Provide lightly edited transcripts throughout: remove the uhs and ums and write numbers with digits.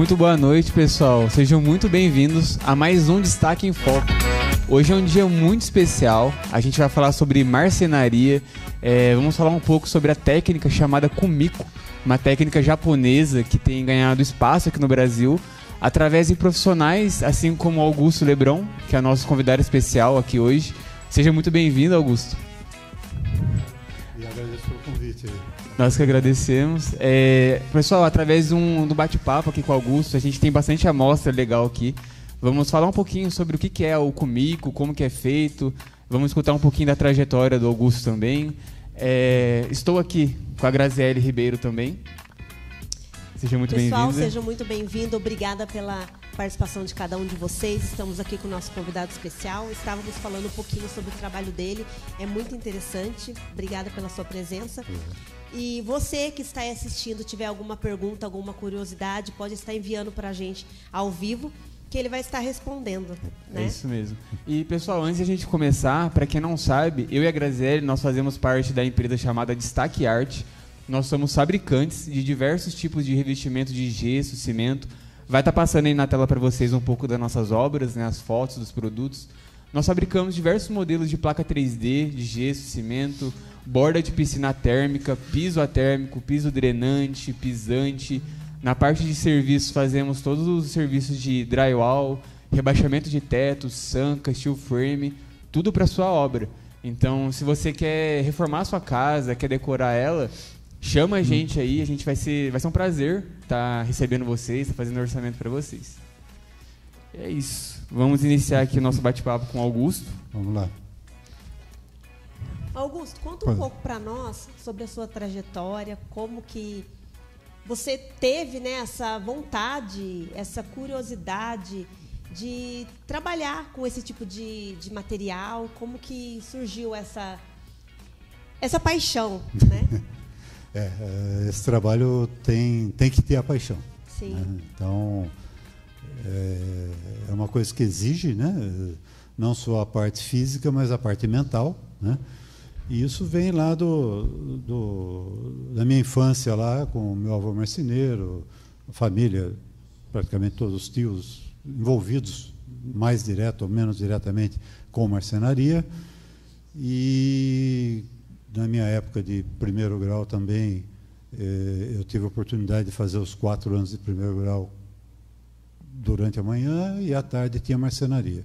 Muito boa noite, pessoal. Sejam muito bem-vindos a mais um Destaque em Foco. Hoje é um dia muito especial. A gente vai falar sobre marcenaria. Vamos falar um pouco sobre a técnica chamada Kumiko, uma técnica japonesa que tem ganhado espaço aqui no Brasil através de profissionais, assim como Augusto Lebron, que é nosso convidado especial aqui hoje. Seja muito bem-vindo, Augusto. E agradeço pelo convite aí. Nós que agradecemos. Pessoal, através do bate-papo aqui com o Augusto, a gente tem bastante amostra legal aqui. Vamos falar um pouquinho sobre o que é o Kumiko, como que é feito. Vamos escutar um pouquinho da trajetória do Augusto também. Estou aqui com a Graziele Ribeiro também. Seja muito bem-vinda. Pessoal, sejam muito bem-vindos. Obrigada pela participação de cada um de vocês. Estamos aqui com o nosso convidado especial. Estávamos falando um pouquinho sobre o trabalho dele. É muito interessante. Obrigada pela sua presença. E você que está aí assistindo, tiver alguma pergunta, alguma curiosidade, pode estar enviando para a gente ao vivo, que ele vai estar respondendo. Né? É isso mesmo. E, pessoal, antes de a gente começar, para quem não sabe, eu e a Graziele, nós fazemos parte da empresa chamada Destaque Art. Nós somos fabricantes de diversos tipos de revestimento de gesso, cimento. Vai estar passando aí na tela para vocês um pouco das nossas obras, né, as fotos dos produtos. Nós fabricamos diversos modelos de placa 3D, de gesso, cimento, borda de piscina térmica, piso atérmico, piso drenante, pisante. Na parte de serviços fazemos todos os serviços de drywall, rebaixamento de teto, sanca, steel frame, tudo para sua obra. Então, se você quer reformar a sua casa, quer decorar ela, chama a gente aí, vai ser um prazer estar recebendo vocês, fazendo orçamento para vocês. É isso. Vamos iniciar aqui o nosso bate-papo com o Augusto. Vamos lá. Augusto, conta um pouco para nós sobre a sua trajetória, como que você teve, né, essa vontade, essa curiosidade de trabalhar com esse tipo de material, como que surgiu essa paixão, né? Esse trabalho tem que ter a paixão. Sim. Né? Então, é uma coisa que exige, né? Não só a parte física, mas a parte mental, né? E isso vem lá da minha infância lá, com o meu avô marceneiro, a família, praticamente todos os tios envolvidos, mais direto ou menos diretamente, com marcenaria. E na minha época de primeiro grau também, eu tive a oportunidade de fazer os 4 anos de primeiro grau durante a manhã e à tarde tinha marcenaria.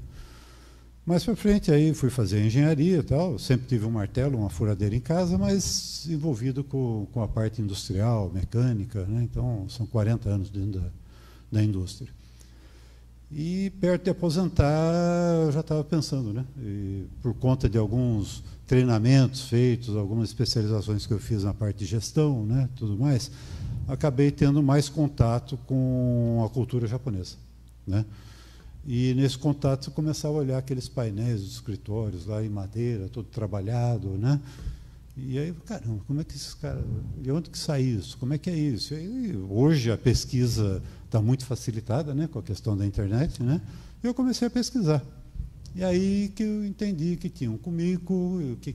Mais para frente aí fui fazer engenharia e tal, sempre tive um martelo, uma furadeira em casa, mas envolvido com a parte industrial, mecânica, né? Então são 40 anos dentro da indústria. E perto de aposentar eu já estava pensando, né? E por conta de alguns treinamentos feitos, algumas especializações que eu fiz na parte de gestão, né, tudo mais, acabei tendo mais contato com a cultura japonesa, né? E nesse contato eu começava a olhar aqueles painéis dos escritórios lá em madeira, todo trabalhado, né? E aí, caramba, como é que esses caras, de onde que sai isso? Como é que é isso? E aí, hoje a pesquisa está muito facilitada, né, com a questão da internet, né? E eu comecei a pesquisar. E aí que eu entendi que tinha um Kumiko, o que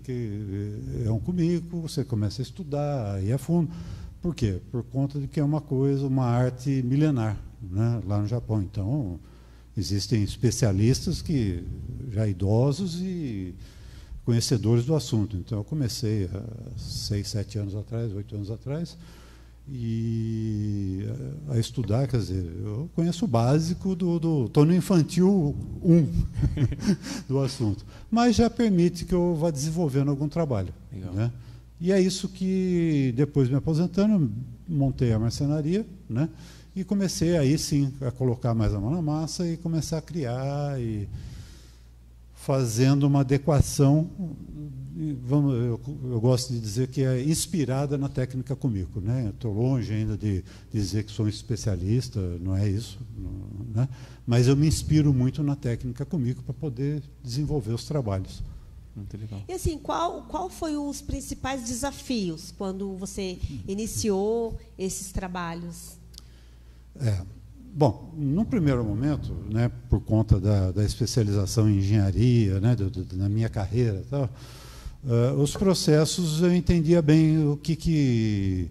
é um Kumiko, você começa a estudar, aí a fundo. Por quê? Por conta de que é uma arte milenar, né, lá no Japão. Então, existem especialistas que já idosos e conhecedores do assunto. Então, eu comecei há 6, 7 anos atrás, 8 anos atrás, e a estudar, quer dizer, eu conheço o básico estou no infantil 1 do assunto, mas já permite que eu vá desenvolvendo algum trabalho. Né? E é isso que, depois me aposentando, montei a marcenaria, né? E comecei aí sim a colocar mais a mão na massa e começar a criar e fazendo uma adequação, eu gosto de dizer que é inspirada na técnica Kumiko, né? Estou longe ainda de dizer que sou um especialista, não é isso, né? Mas eu me inspiro muito na técnica Kumiko para poder desenvolver os trabalhos. Muito legal. E assim, qual foi os principais desafios quando você iniciou esses trabalhos? Bom, no primeiro momento, né, por conta da especialização em engenharia, né, na minha carreira e tal, os processos eu entendia bem o que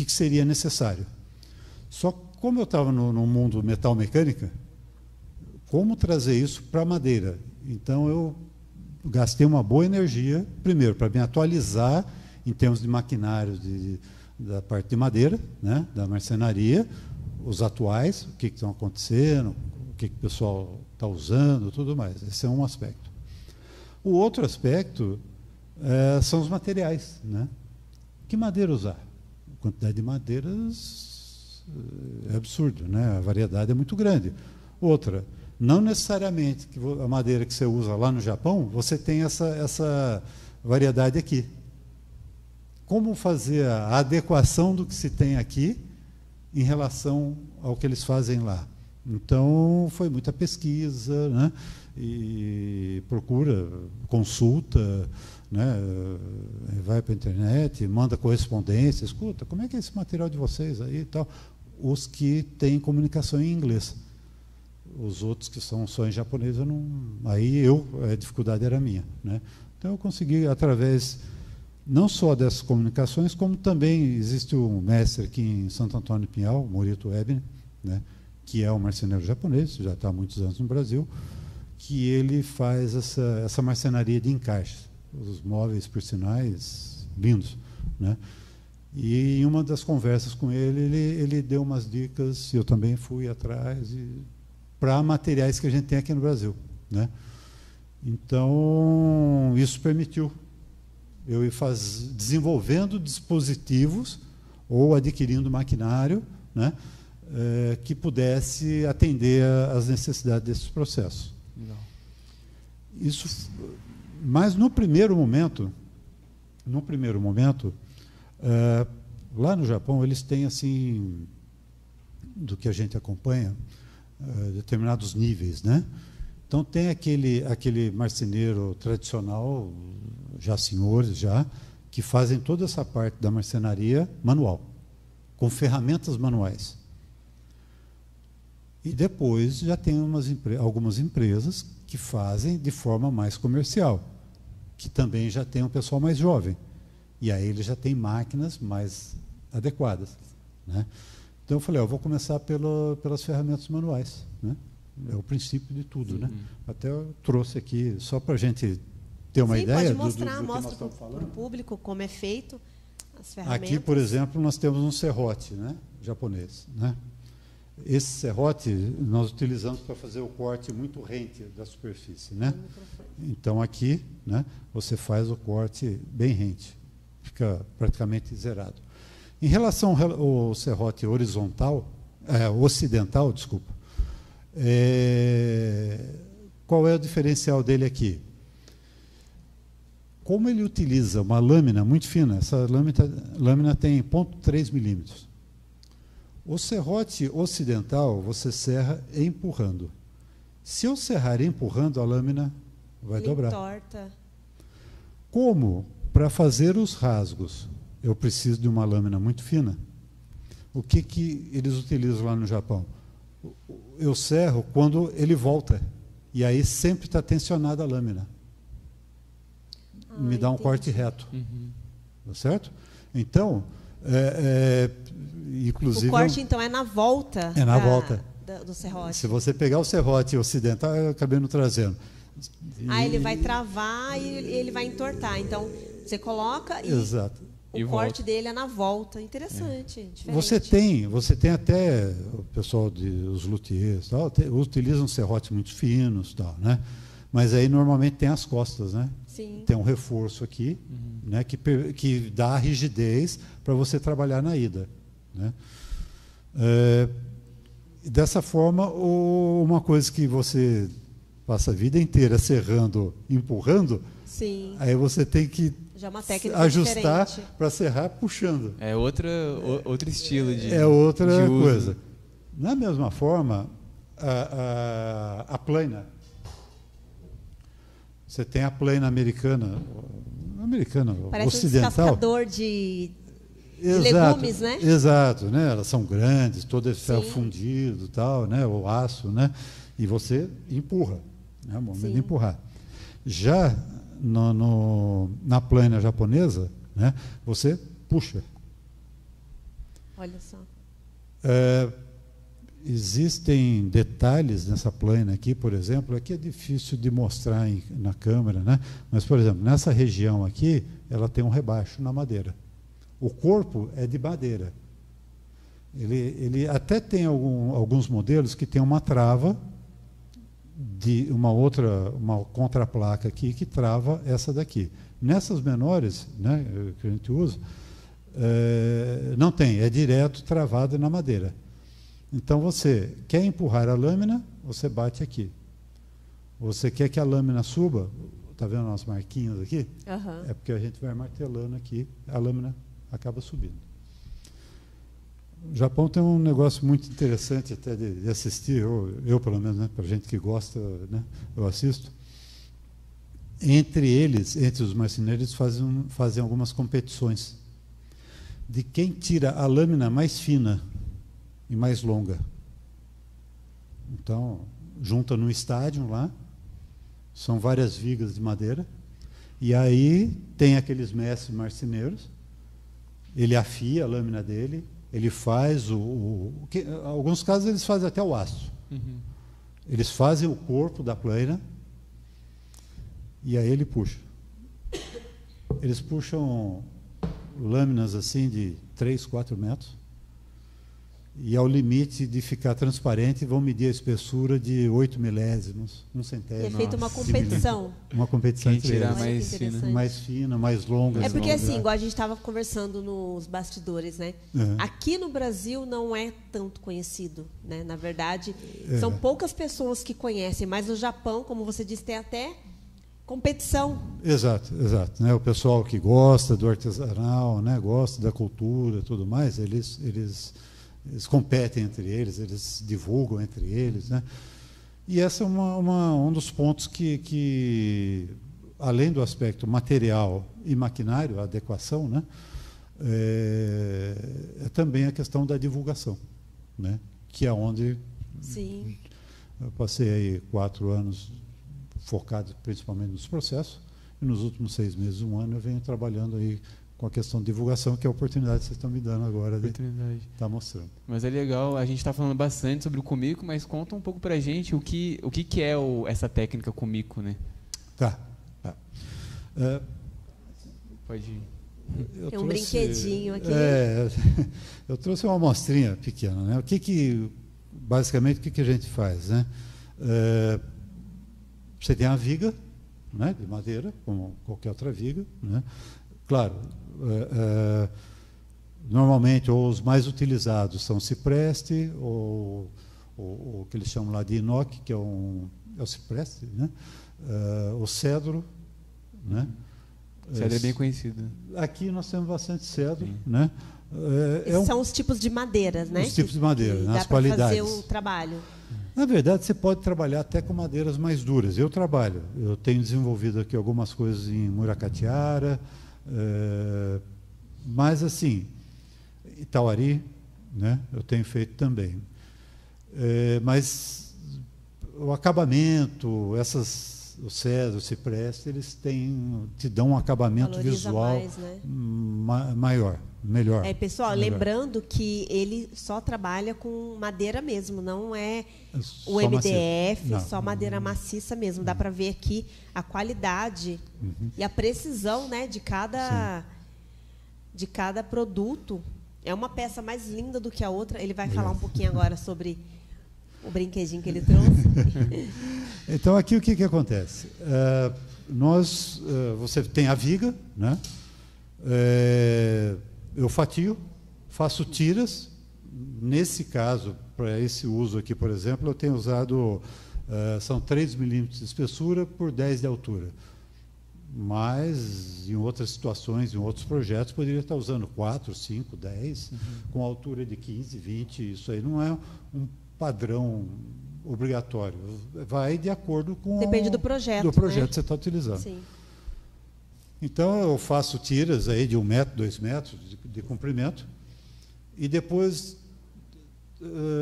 seria necessário. Só como eu estava no mundo metal mecânica, como trazer isso para a madeira? Então, eu gastei uma boa energia, primeiro, para me atualizar em termos de maquinários da parte de madeira, né, da marcenaria, os atuais, o que estão acontecendo, o que o pessoal está usando, tudo mais. Esse é um aspecto. O outro aspecto são os materiais, né? Que madeira usar? A quantidade de madeiras é absurdo, né? A variedade é muito grande. Outra, não necessariamente que a madeira que você usa lá no Japão, você tem essa variedade aqui. Como fazer a adequação do que se tem aqui em relação ao que eles fazem lá? Então, foi muita pesquisa, né? E procura, consulta, né? Vai para a internet, manda correspondência, escuta, como é que é esse material de vocês aí e tal? Os que têm comunicação em inglês. Os outros que são só em japonês, a dificuldade era minha, né? Então, eu consegui, através não só dessas comunicações, como também existe um mestre aqui em Santo Antônio de Pinhal, Morito Ebner, né, que é um marceneiro japonês, já está há muitos anos no Brasil, que ele faz essa marcenaria de encaixes. Os móveis, por sinais, lindos, né? E em uma das conversas com ele deu umas dicas, e eu também fui atrás, para materiais que a gente tem aqui no Brasil, né? Então, isso permitiu eu ir desenvolvendo dispositivos ou adquirindo maquinário, né, que pudesse atender às necessidades desses processos. Legal. Isso, mas no primeiro momento, lá no Japão, eles têm, assim, do que a gente acompanha, determinados níveis, né? Então, tem aquele marceneiro tradicional, já senhores, que fazem toda essa parte da marcenaria manual, com ferramentas manuais. E depois já tem algumas empresas que fazem de forma mais comercial, que também já tem um pessoal mais jovem. E aí ele já tem máquinas mais adequadas, né? Então, eu falei, eu vou começar pelas ferramentas manuais, né? É o princípio de tudo, né? Até eu trouxe aqui, só para a gente ter uma ideia pode mostrar, do que nós mostra estamos para o falando. público como é feito as ferramentas. Aqui, por exemplo, nós temos um serrote, né, japonês, né? Esse serrote nós utilizamos para fazer o corte muito rente da superfície, né? Então, aqui, né, você faz o corte bem rente, fica praticamente zerado. Em relação ao serrote ocidental, desculpa, qual é o diferencial dele aqui? Como ele utiliza uma lâmina muito fina, essa lâmina tem 0,3 milímetros. O serrote ocidental, você serra empurrando. Se eu serrar empurrando, a lâmina vai dobrar. Entorta. Como, para fazer os rasgos, eu preciso de uma lâmina muito fina, o que eles utilizam lá no Japão? Eu serro quando ele volta, e aí sempre está tensionada a lâmina. Me dá um corte reto. Tá certo? Então, inclusive... O corte, então, é na volta. É na volta. Do serrote. Se você pegar o serrote ocidental, eu acabei não trazendo. Ele vai travar e ele vai entortar. Então, você coloca e... Exato. O corte dele é na volta. Interessante. Diferente. Você tem até o pessoal os luthiers, tal, utilizam serrotes muito finos, tal, né? Mas aí normalmente tem as costas, né? Sim. Tem um reforço aqui, né, que dá rigidez para você trabalhar na ida, né? Dessa forma, uma coisa que você passa a vida inteira serrando, empurrando, sim, aí você tem que já é uma técnica ajustar para serrar puxando. É outro estilo de outra de uso. coisa. Da mesma forma, a plana. Você tem a plana americana parece ocidental. Um descascador de Exato, legumes, né? Exato, né? Elas são grandes, todo esse ferro fundido, tal, né? O aço, né? E você empurra, né? O momento de empurrar. Já na plana japonesa, né, você puxa. Olha só. existem detalhes nessa plana aqui, por exemplo, aqui é difícil de mostrar na câmera, né? Mas, por exemplo, nessa região aqui, ela tem um rebaixo na madeira. O corpo é de madeira. Ele até tem alguns modelos que tem uma trava de uma contraplaca aqui que trava essa daqui. Nessas menores, né, que a gente usa, não tem, é direto travado na madeira. Então, você quer empurrar a lâmina, você bate aqui. Você quer que a lâmina suba, está vendo as marquinhas aqui? Uhum. É porque a gente vai martelando aqui, a lâmina acaba subindo. O Japão tem um negócio muito interessante até de assistir, eu pelo menos, né, para gente que gosta, né, eu assisto. Entre os marceneiros, fazem algumas competições de quem tira a lâmina mais fina e mais longa. Então, junta no estádio lá, são várias vigas de madeira, e aí tem aqueles mestres marceneiros, ele afia a lâmina dele, ele faz alguns casos eles fazem até o aço. Uhum. Eles fazem o corpo da plana e aí ele puxa. Eles puxam lâminas assim de 3, 4 metros e ao limite de ficar transparente vão medir a espessura de 8 milésimos, 1 centésimo. E é feita uma competição. Uma competição Quem entre tirar eles. mais Mais fina, mais longa. É porque assim, igual a gente estava conversando nos bastidores, né? Aqui no Brasil não é tanto conhecido, né? Na verdade, são poucas pessoas que conhecem, mas no Japão, como você disse, tem até competição. Exato. Né? O pessoal que gosta do artesanal, né? Gosta da cultura, tudo mais, eles competem entre eles, eles divulgam entre eles, né? E esse é um dos pontos que, além do aspecto material e maquinário, a adequação, né? É também a questão da divulgação, né? Que é onde Sim. eu passei aí 4 anos focado principalmente nos processos, e nos últimos 6 meses, 1 ano, eu venho trabalhando aí com a questão de divulgação, que é a oportunidade que vocês estão me dando agora de estar mostrando. Mas é legal, a gente está falando bastante sobre o Kumiko, mas conta um pouco para a gente o que é essa técnica Kumiko, né? Tá. Pode ir. Tem um brinquedinho aqui. Eu trouxe uma amostrinha pequena, né? Basicamente, o que a gente faz, né? Você tem a viga, né, de madeira, como qualquer outra viga, né? Claro, normalmente os mais utilizados são o cipreste, ou o que eles chamam lá de inox, que é o cipreste, né? O cedro, né? Cedro é bem conhecido. Aqui nós temos bastante cedro, né? São os tipos de madeiras, né? Os tipos de madeira, nas qualidades. Dá para fazer o trabalho. Na verdade, você pode trabalhar até com madeiras mais duras. Eu tenho desenvolvido aqui algumas coisas em Muracatiara, mas assim, Itauari, né? Eu tenho feito também. Mas o acabamento, o cedro, o cipreste, eles te dão um acabamento Valoriza visual mais, né? Melhor. Pessoal, lembrando que ele só trabalha com madeira mesmo, não é o MDF, só madeira maciça mesmo. Dá para ver aqui a qualidade e a precisão, né, de cada produto. É uma peça mais linda do que a outra. Ele vai falar um pouquinho agora sobre o brinquedinho que ele trouxe. Então, aqui o que acontece? Você tem a viga, né? Eu fatio, faço tiras. Nesse caso, para esse uso aqui, por exemplo, eu tenho usado, são 3 milímetros de espessura por 10 de altura. Mas, em outras situações, em outros projetos, poderia estar usando 4, 5, 10, com altura de 15, 20. Isso aí não é um padrão obrigatório. Vai de acordo com... Depende do projeto. Do projeto que você está utilizando. Sim. Então, eu faço tiras aí de 1 metro, 2 metros de comprimento, e depois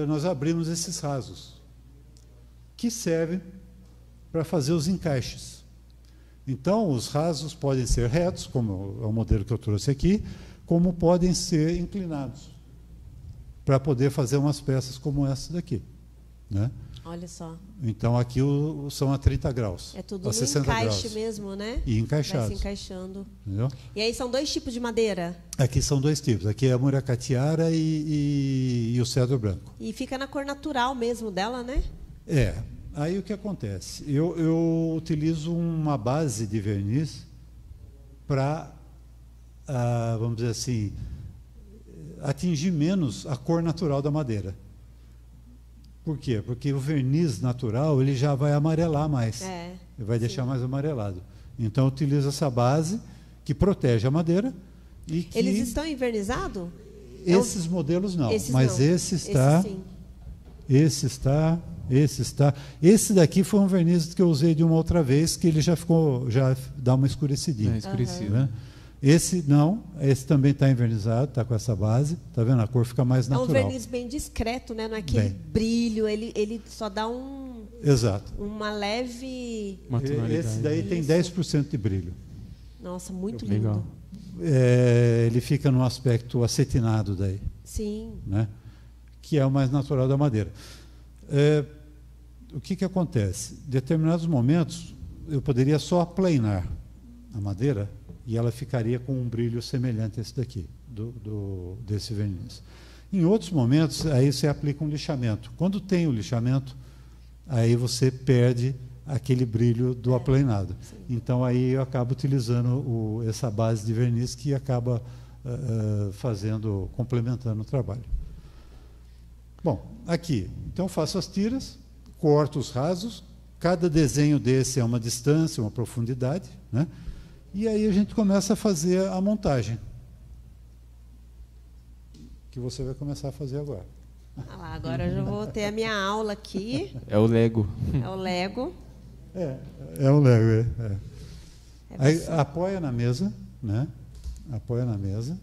nós abrimos esses rasos, que servem para fazer os encaixes. Então, os rasos podem ser retos, como é o modelo que eu trouxe aqui, como podem ser inclinados. para poder fazer umas peças como essa daqui, né? Olha só. Então aqui são a 30 graus. É tudo a no 60 encaixe graus. mesmo, né? E encaixados. Vai se encaixando. Entendeu? E aí são 2 tipos de madeira? Aqui são 2 tipos. Aqui é a muracatiara e o cedro branco. E fica na cor natural mesmo dela, né? Aí o que acontece? Eu utilizo uma base de verniz para, vamos dizer assim, atingir menos a cor natural da madeira. Por quê? Porque o verniz natural ele já vai amarelar mais. Ele vai deixar mais amarelado. Então eu utilizo essa base que protege a madeira e que... Eles estão envernizados? Esses modelos não, mas não. Esse está. Esse está. Esse daqui foi um verniz que eu usei de uma outra vez que ele já dá uma escurecidinha. Escurecido. Né? Esse não, esse também está envernizado, está com essa base, tá vendo? A cor fica mais natural. É um verniz bem discreto, né? Não é aquele brilho, ele só dá Exato. uma leve... Esse daí tem 10% de brilho. Nossa, muito legal. lindo. Ele fica no aspecto acetinado daí. Sim. Né? Que é o mais natural da madeira. O que acontece? Em determinados momentos, eu poderia só aplanar a madeira e ela ficaria com um brilho semelhante a esse daqui, desse verniz. Em outros momentos, aí você aplica um lixamento. Quando tem o lixamento, aí você perde aquele brilho do aplanado. Sim. Então, aí eu acabo utilizando essa base de verniz que acaba complementando o trabalho. Bom, aqui, então faço as tiras, corto os rasos, cada desenho desse é uma distância, uma profundidade, né? E aí a gente começa a fazer a montagem, que você vai começar a fazer agora. Agora eu já vou ter a minha aula aqui. É o Lego. É o Lego. É o Lego. Aí apoia na mesa, né? Apoia na mesa,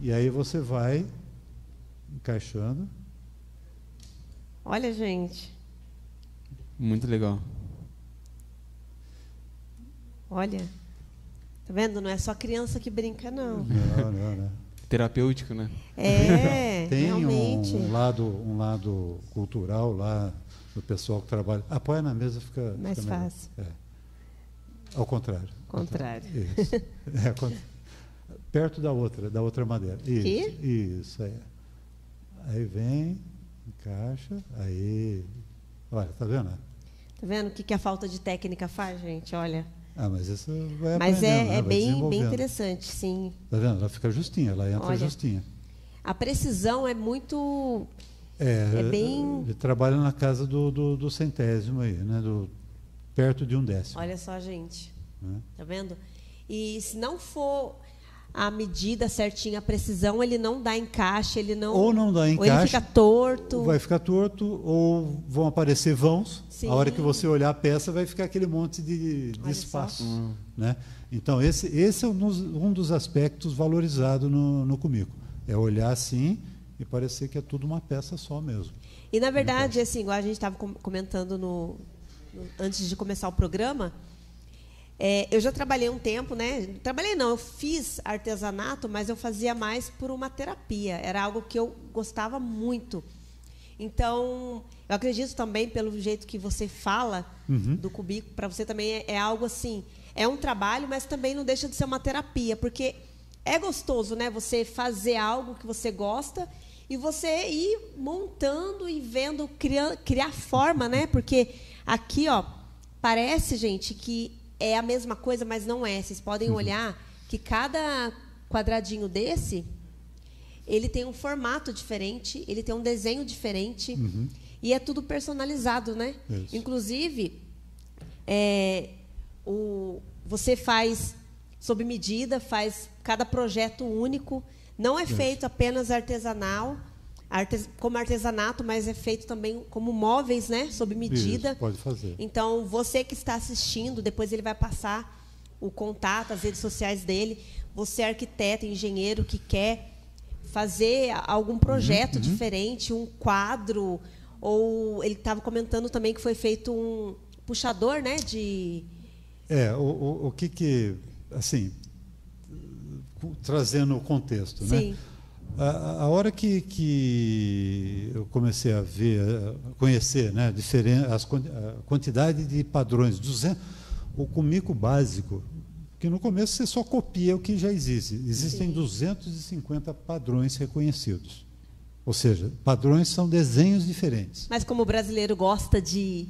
e aí você vai encaixando. Olha, gente. Muito legal. Olha. Tá vendo? Não é só criança que brinca, não. Não. Terapêutico, né? Tem realmente. um lado cultural lá do pessoal que trabalha. Apoia na mesa, fica mais fica fácil. Ao contrário. Contrário. Isso. Perto da outra madeira. Isso. Aí vem, encaixa, aí. Olha, tá vendo? Tá vendo o que a falta de técnica faz, gente? Olha. Mas isso vai Mas aprendendo, é vai bem interessante, sim. Tá vendo? Ela fica justinha, ela entra justinha. A precisão é muito... bem... Ele trabalha na casa do centésimo aí, né? Perto de 1/10. Olha só, gente. Tá vendo? E se não for a medida certinha, a precisão, ele não dá encaixe, ele não... Ou não dá encaixe. Ou ele fica torto. Vai ficar torto, ou vão aparecer vãos. Sim. A hora que você olhar a peça, vai ficar aquele monte de espaço. Né? Então, esse é um dos aspectos valorizados no Cumico. É olhar assim e parecer que é tudo uma peça só mesmo. E, na verdade, assim, igual a gente estava comentando antes de começar o programa, eu já trabalhei um tempo, né? Trabalhei não, eu fiz artesanato, mas eu fazia mais por uma terapia. Era algo que eu gostava muito. Então, eu acredito também, pelo jeito que você fala do Cubico, para você também é algo assim, é um trabalho, mas também não deixa de ser uma terapia, porque é gostoso, né? Você fazer algo que você gosta e você ir montando e vendo, criar forma, né? Porque aqui, ó, parece, gente, que é a mesma coisa, mas não é. Vocês podem olhar que cada quadradinho desse, ele tem um formato diferente, ele tem um desenho diferente, e é tudo personalizado, né? Isso. Inclusive, você faz sob medida, faz cada projeto único, não é feito apenas artesanal, como artesanato, mas é feito também como móveis, né? Sob medida. Isso, pode fazer. Então, você que está assistindo, depois ele vai passar o contato, as redes sociais dele. Você é arquiteto, engenheiro que quer fazer algum projeto diferente, um quadro, ou ele estava comentando também que foi feito um puxador, né? O que assim, trazendo o contexto, Sim. né? A hora que eu comecei a conhecer, né, a quantidade de padrões, o Comico básico, que no começo você só copia o que já existe. Existem Sim. 250 padrões reconhecidos. Ou seja, padrões são desenhos diferentes. Mas como o brasileiro gosta de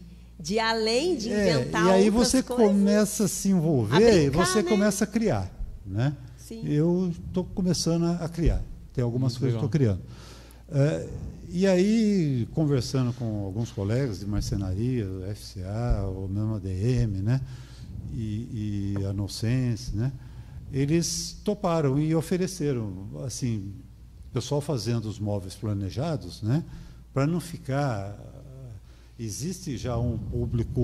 além de inventar e aí outras você coisas, começa a se envolver e você começa a criar. Né? Sim. Eu estou começando a criar. Tem algumas coisas que estou criando. E aí, conversando com alguns colegas de marcenaria, FCA, ou mesmo ADM, né? e a Nocense, né? Eles toparam e ofereceram, assim, o pessoal fazendo os móveis planejados, né? Para não ficar... Existe já um público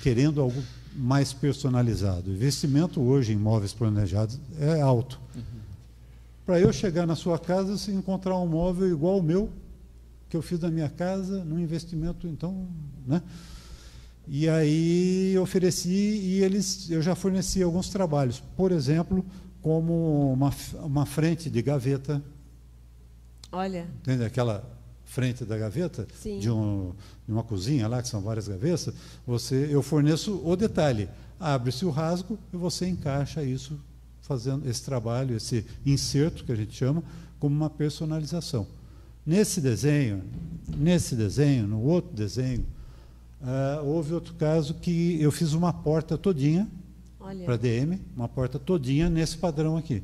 querendo algo mais personalizado. O investimento hoje em móveis planejados é alto. Para eu chegar na sua casa e encontrar um móvel igual ao meu, que eu fiz na minha casa, num investimento, então, né? E aí eu ofereci e eu já forneci alguns trabalhos. Por exemplo, como uma frente de gaveta. Olha. Entende? Aquela frente da gaveta de uma cozinha lá, que são várias gavetas, eu forneço o detalhe. Abre-se o rasgo e você encaixa isso, fazendo esse trabalho, esse inserto que a gente chama, como uma personalização. Nesse desenho, no outro desenho, houve outro caso que eu fiz uma porta todinha para DM, uma porta todinha nesse padrão aqui.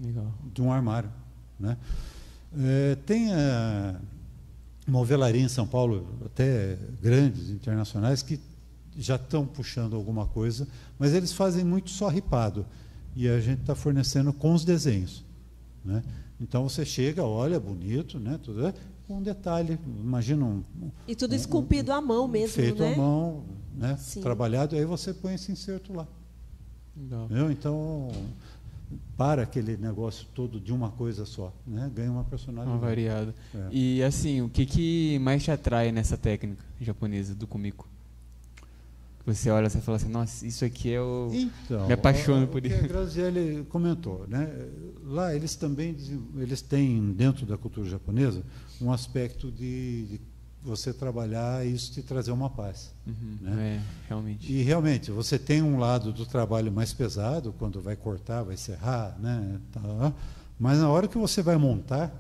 Legal. De um armário. Né? Tem uma hovelaria em São Paulo, até grandes, internacionais, que já estão puxando alguma coisa, mas eles fazem muito só ripado. E a gente está fornecendo com os desenhos. Né? Então você chega, olha, bonito, né? Tudo, com um detalhe, imagina e tudo esculpido à mão mesmo, feito né? à mão, né? Trabalhado, aí você põe esse inserto lá. Então, para aquele negócio todo de uma coisa só, né? Ganha uma personalidade. Uma variada. E assim, o que mais te atrai nessa técnica japonesa do Kumiko? Você olha e fala assim, nossa, isso aqui eu me apaixono por isso. O que a Graziele comentou, né? Lá eles têm, dentro da cultura japonesa, um aspecto de você trabalhar e isso te trazer uma paz. Né? Realmente. E realmente, você tem um lado do trabalho mais pesado, quando vai cortar, vai serrar, né? Mas na hora que você vai montar,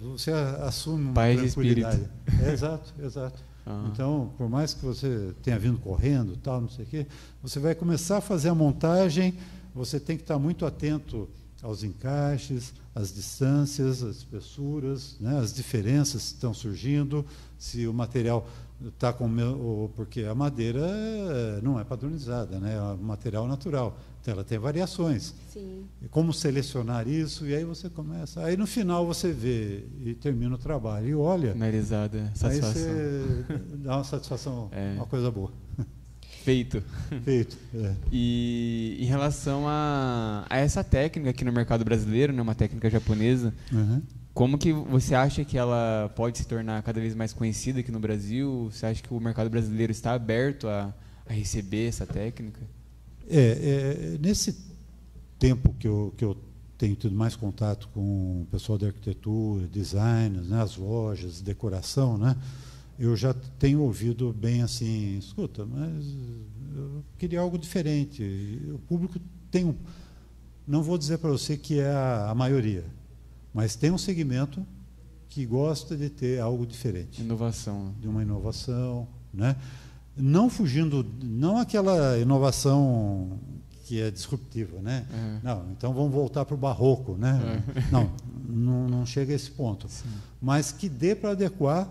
você assume uma paz tranquilidade. Exato. Então, por mais que você tenha vindo correndo, tal, não sei o quê, você vai começar a fazer a montagem, você tem que estar muito atento aos encaixes, às distâncias, às espessuras, né, as diferenças que estão surgindo, se o material está porque a madeira não é padronizada, né, é um material natural, então ela tem variações. Sim. E como selecionar isso, e aí você começa, aí no final você vê e termina o trabalho e olha, finalizada, satisfação. Aí você dá uma satisfação, uma coisa boa. Feito. E em relação a essa técnica aqui no mercado brasileiro, né, uma técnica japonesa, como que você acha que ela pode se tornar cada vez mais conhecida aqui no Brasil? Você acha que o mercado brasileiro está aberto a receber essa técnica? Nesse tempo que eu tenho tido mais contato com o pessoal da arquitetura, designers, né, as lojas, decoração, né, eu já tenho ouvido bem assim, escuta, mas eu queria algo diferente. O público tem não vou dizer para você que é a maioria, mas tem um segmento que gosta de ter algo diferente. Inovação. De uma inovação, né? Não fugindo, não aquela inovação que é disruptiva, né? Não, então vamos voltar para o barroco, né? Não chega a esse ponto. Sim. Mas que dê para adequar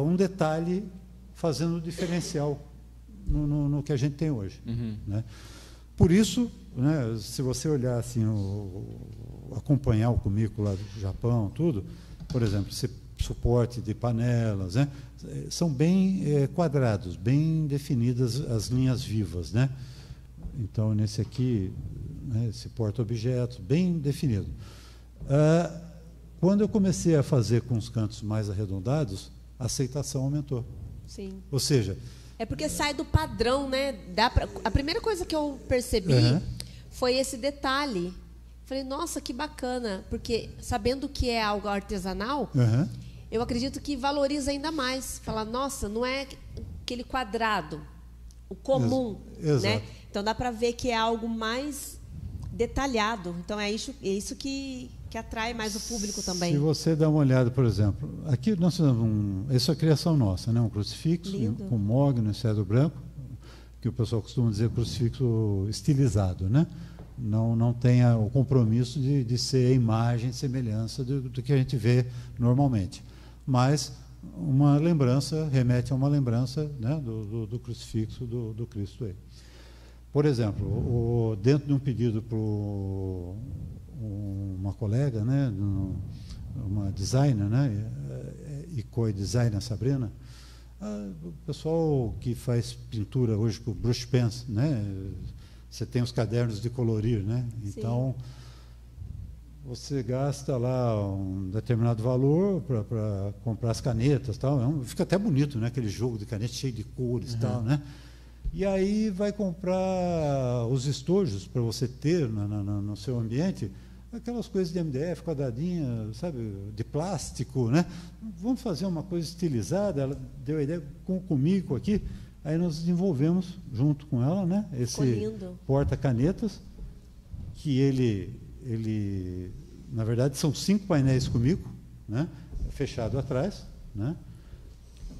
um detalhe fazendo diferencial no que a gente tem hoje. Né? Por isso, né, se você olhar assim, acompanhar o Kumiko lá do Japão, tudo, por exemplo, esse suporte de panelas, né, são bem quadrados, bem definidas as linhas vivas, né? Então, nesse aqui, né, esse porta-objetos, bem definido. Quando eu comecei a fazer com os cantos mais arredondados, a aceitação aumentou. Sim. Ou seja... É porque sai do padrão, né? A primeira coisa que eu percebi foi esse detalhe, Falei, nossa, que bacana, porque sabendo que é algo artesanal, eu acredito que valoriza ainda mais. Falar, nossa, não é aquele quadrado, o comum, né? Então dá para ver que é algo mais detalhado. Então é isso que atrai mais o público também. Se você dá uma olhada, por exemplo, aqui nós fizemos essa é a criação nossa, né? Um crucifixo com mogno e cedro branco, que o pessoal costuma dizer crucifixo estilizado, né? Não tem o compromisso de ser a imagem, semelhança do que a gente vê normalmente. Mas uma lembrança, remete a uma lembrança, né, do crucifixo do Cristo aí. Por exemplo, dentro de um pedido para uma colega, né, uma designer, né, e co-designer, Sabrina, o pessoal que faz pintura hoje com brush pens, né, você tem os cadernos de colorir, né? Então, você gasta lá um determinado valor para comprar as canetas, tal. Fica até bonito, né? Aquele jogo de caneta cheio de cores, tal, né? E aí vai comprar os estojos para você ter no seu ambiente, aquelas coisas de MDF, quadradinha, sabe, de plástico, né? Vamos fazer uma coisa estilizada. Ela deu a ideia comigo aqui. Aí nós desenvolvemos, junto com ela, né, esse porta-canetas, que ele, na verdade, são 5 painéis comigo, né, fechado atrás. Né,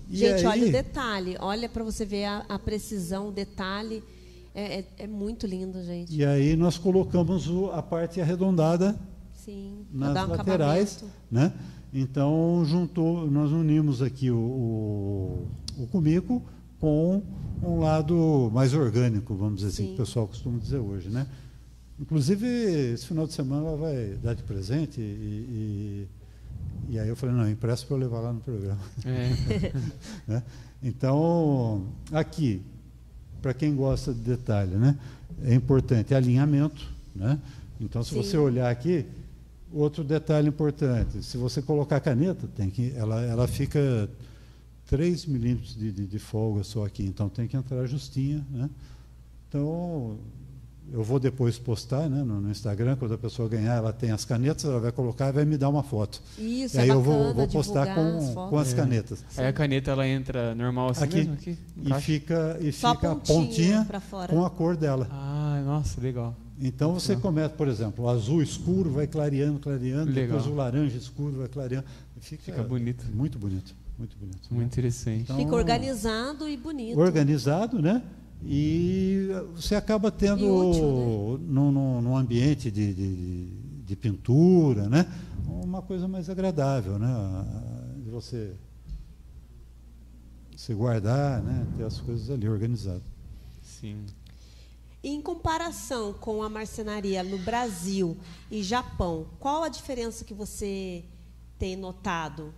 e gente, aí, olha o detalhe, olha para você ver a precisão, o detalhe, é muito lindo, gente. E aí nós colocamos a parte arredondada nas laterais. Né, então, nós unimos aqui o comigo com um lado mais orgânico, vamos dizer assim, que o pessoal costuma dizer hoje, né? Inclusive, esse final de semana ela vai dar de presente e aí eu falei, não, empresta para eu levar lá no programa. Né? Então, aqui, para quem gosta de detalhe, né, é importante alinhamento, né? Então, se você olhar aqui, outro detalhe importante, se você colocar a caneta, ela fica 3 milímetros de folga só aqui, então tem que entrar justinha, né? Então, eu vou depois postar, né, no Instagram, quando a pessoa ganhar, ela tem as canetas, ela vai colocar e vai me dar uma foto. Isso, e aí eu vou postar com as canetas. Aí a caneta ela entra normal assim aqui, mesmo? Aqui, e fica a pontinha com a cor dela. Ah, nossa, legal. Então você começa, por exemplo, o azul escuro vai clareando, legal. Depois o laranja escuro vai clareando. Fica bonito. Muito bonito. Muito bonito. Muito interessante. Então, fica organizado e bonito. Organizado, né? E você acaba tendo, útil, né? num ambiente de pintura, né? Uma coisa mais agradável, né? De você guardar, né? Ter as coisas ali organizadas. Sim. Em comparação com a marcenaria no Brasil e Japão, qual a diferença que você tem notado?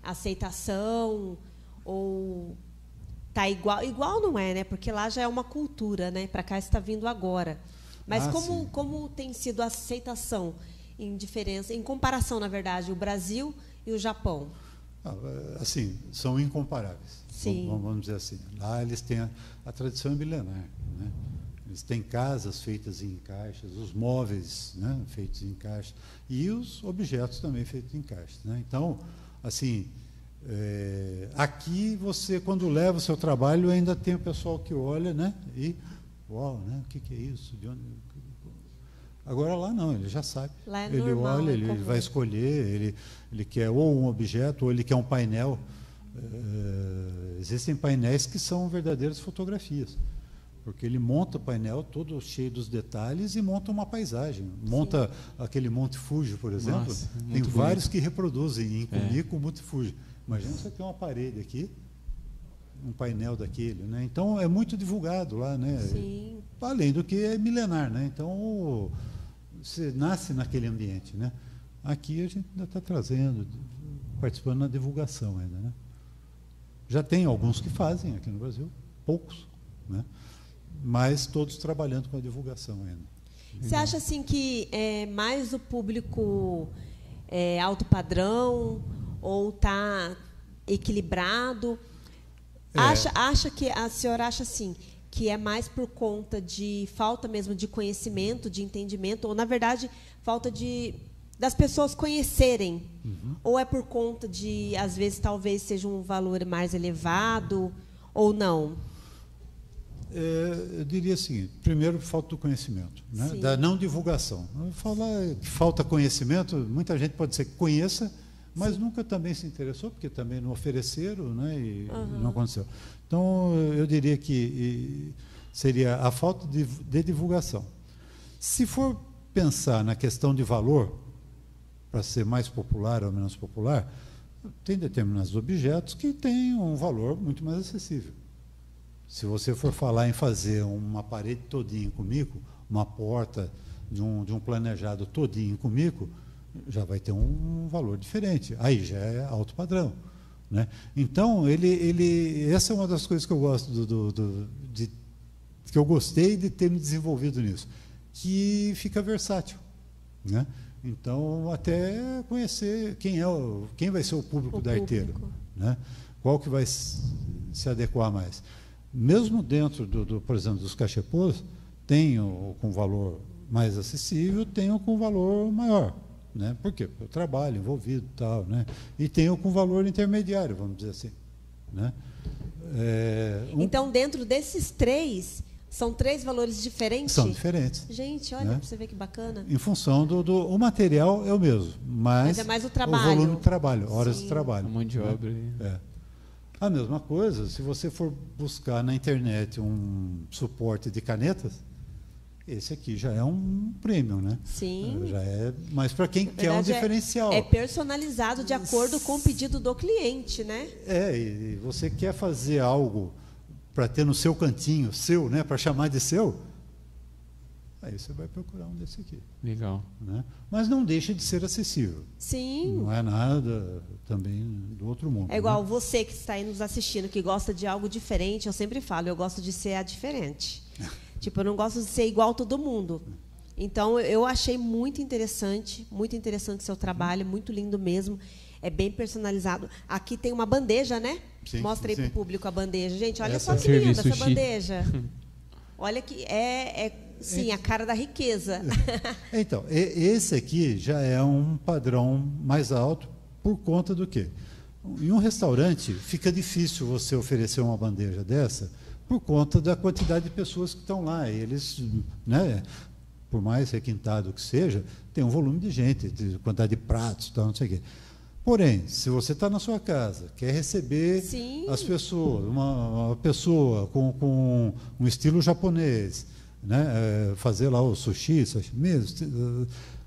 Aceitação ou tá igual não é, né? Porque lá já é uma cultura, né? Para cá está vindo agora. Mas como tem sido a aceitação em comparação, na verdade, o Brasil e o Japão? Assim, são incomparáveis. Sim. Vamos dizer assim. Lá eles têm a tradição milenar, né? Eles têm casas feitas em caixas, os móveis, né, feitos em caixas e os objetos também feitos em caixas, né? Então, assim, aqui você, quando leva o seu trabalho, ainda tem o pessoal que olha, né? E, uau, né? O que é isso? De onde... Agora lá não, ele já sabe. Lá é ele normal, olha, ele vai escolher, ele quer ou um objeto, ou ele quer um painel. Existem painéis que são verdadeiras fotografias, porque ele monta o painel todo cheio dos detalhes e monta uma paisagem. Monta aquele Monte Fuji, por exemplo. Nossa, tem vários bonito. que reproduzem em Kumiko o Monte Fuji. Imagina você ter uma parede aqui, um painel daquele, né? Então é muito divulgado lá, né? Sim. Além do que é milenar, né? Então você nasce naquele ambiente, né? Aqui a gente ainda está trazendo, participando na divulgação ainda, né? Já tem alguns que fazem aqui no Brasil, poucos, né? Mas todos trabalhando com a divulgação ainda. Você acha assim que é mais o público alto padrão ou está equilibrado? Acha que a senhora acha assim que é mais por conta de falta mesmo de conhecimento, de entendimento, ou, na verdade, falta das pessoas conhecerem? Ou é por conta de, às vezes, talvez seja um valor mais elevado, ou não? Eu diria assim, primeiro, falta do conhecimento, né? Sim. Da não divulgação. Falar que falta conhecimento, muita gente pode ser que conheça, mas nunca também se interessou, porque também não ofereceram, né? E não aconteceu. Então, eu diria que seria a falta de divulgação. Se for pensar na questão de valor, para ser mais popular ou menos popular, tem determinados objetos que têm um valor muito mais acessível. Se você for falar em fazer uma parede todinha com mico, uma porta de um planejado todinho com mico, já vai ter um valor diferente. Aí já é alto padrão, né? Então, essa é uma das coisas que eu gosto que eu gostei de ter me desenvolvido nisso, que fica versátil, né? Então, até conhecer quem vai ser o público da arteira, né? Qual que vai se adequar mais. Mesmo dentro, por exemplo, dos cachepôs, tem com valor mais acessível, tem com valor maior, né? Por quê? Porque o trabalho envolvido e tal, né? E tem com valor intermediário, vamos dizer assim, né? Então, dentro desses três, são 3 valores diferentes? São diferentes. Gente, olha, né? para você ver que bacana. Em função o material é o mesmo, mas é mais o trabalho. O volume de trabalho, horas Sim. de trabalho. A mão de obra. A mesma coisa, se você for buscar na internet um suporte de canetas, esse aqui já é um premium, né? Sim. Já é, mas para quem quer um diferencial. É personalizado de acordo com o pedido do cliente, né? E você quer fazer algo para ter no seu cantinho, seu, né? Para chamar de seu, aí você vai procurar um desse aqui. Legal. Né? Mas não deixa de ser acessível. Sim. Não é nada também do outro mundo. É igual né? você que está aí nos assistindo, que gosta de algo diferente, eu sempre falo, eu gosto de ser a diferente. Tipo, eu não gosto de ser igual a todo mundo. Então, eu achei muito interessante o seu trabalho, muito lindo mesmo. É bem personalizado. Aqui tem uma bandeja, né? Sim, Mostra aí sim. para o público a bandeja. Gente, olha Essa só que linda essa sushi. bandeja. Olha que sim, a cara da riqueza. Então, esse aqui já é um padrão mais alto por conta do quê? Em um restaurante, fica difícil você oferecer uma bandeja dessa por conta da quantidade de pessoas que estão lá. Eles, né, por mais requintado que seja, tem um volume de gente, de quantidade de pratos, tal, não sei o quê. Porém, se você está na sua casa, quer receber Sim. as pessoas, uma pessoa com um estilo japonês, né, fazer lá o sushi,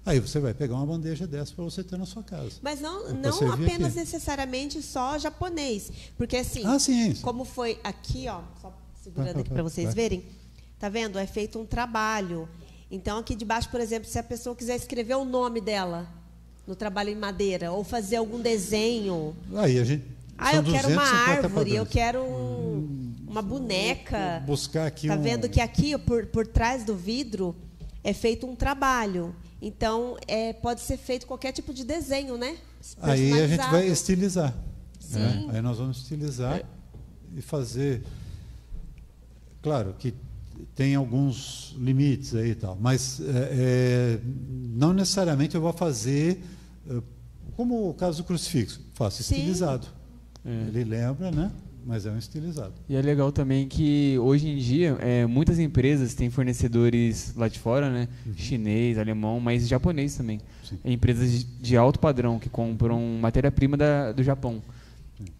aí você vai pegar uma bandeja dessa para você ter na sua casa. Mas não servir apenas aqui. necessariamente só japonês. Porque assim, Sim. como foi aqui, ó, só segurando aqui para vocês verem, tá vendo? É feito um trabalho. Então, aqui debaixo, por exemplo, se a pessoa quiser escrever o nome dela no trabalho em madeira, ou fazer algum desenho. Aí a gente. Eu quero uma árvore, padrões. eu quero uma boneca. Buscar aqui Tá vendo que aqui, por trás do vidro, é feito um trabalho. Então, pode ser feito qualquer tipo de desenho, né? Aí a gente vai estilizar. Sim. Né? Aí nós vamos estilizar e fazer. Claro que tem alguns limites aí e tal, mas não necessariamente eu vou fazer, como o caso do crucifixo, faço estilizado. Ele lembra, né? Mas é um estilizado. E é legal também que hoje em dia muitas empresas têm fornecedores lá de fora, né? Chinês, alemão, mas japonês também. Empresas de alto padrão que compram matéria-prima do Japão.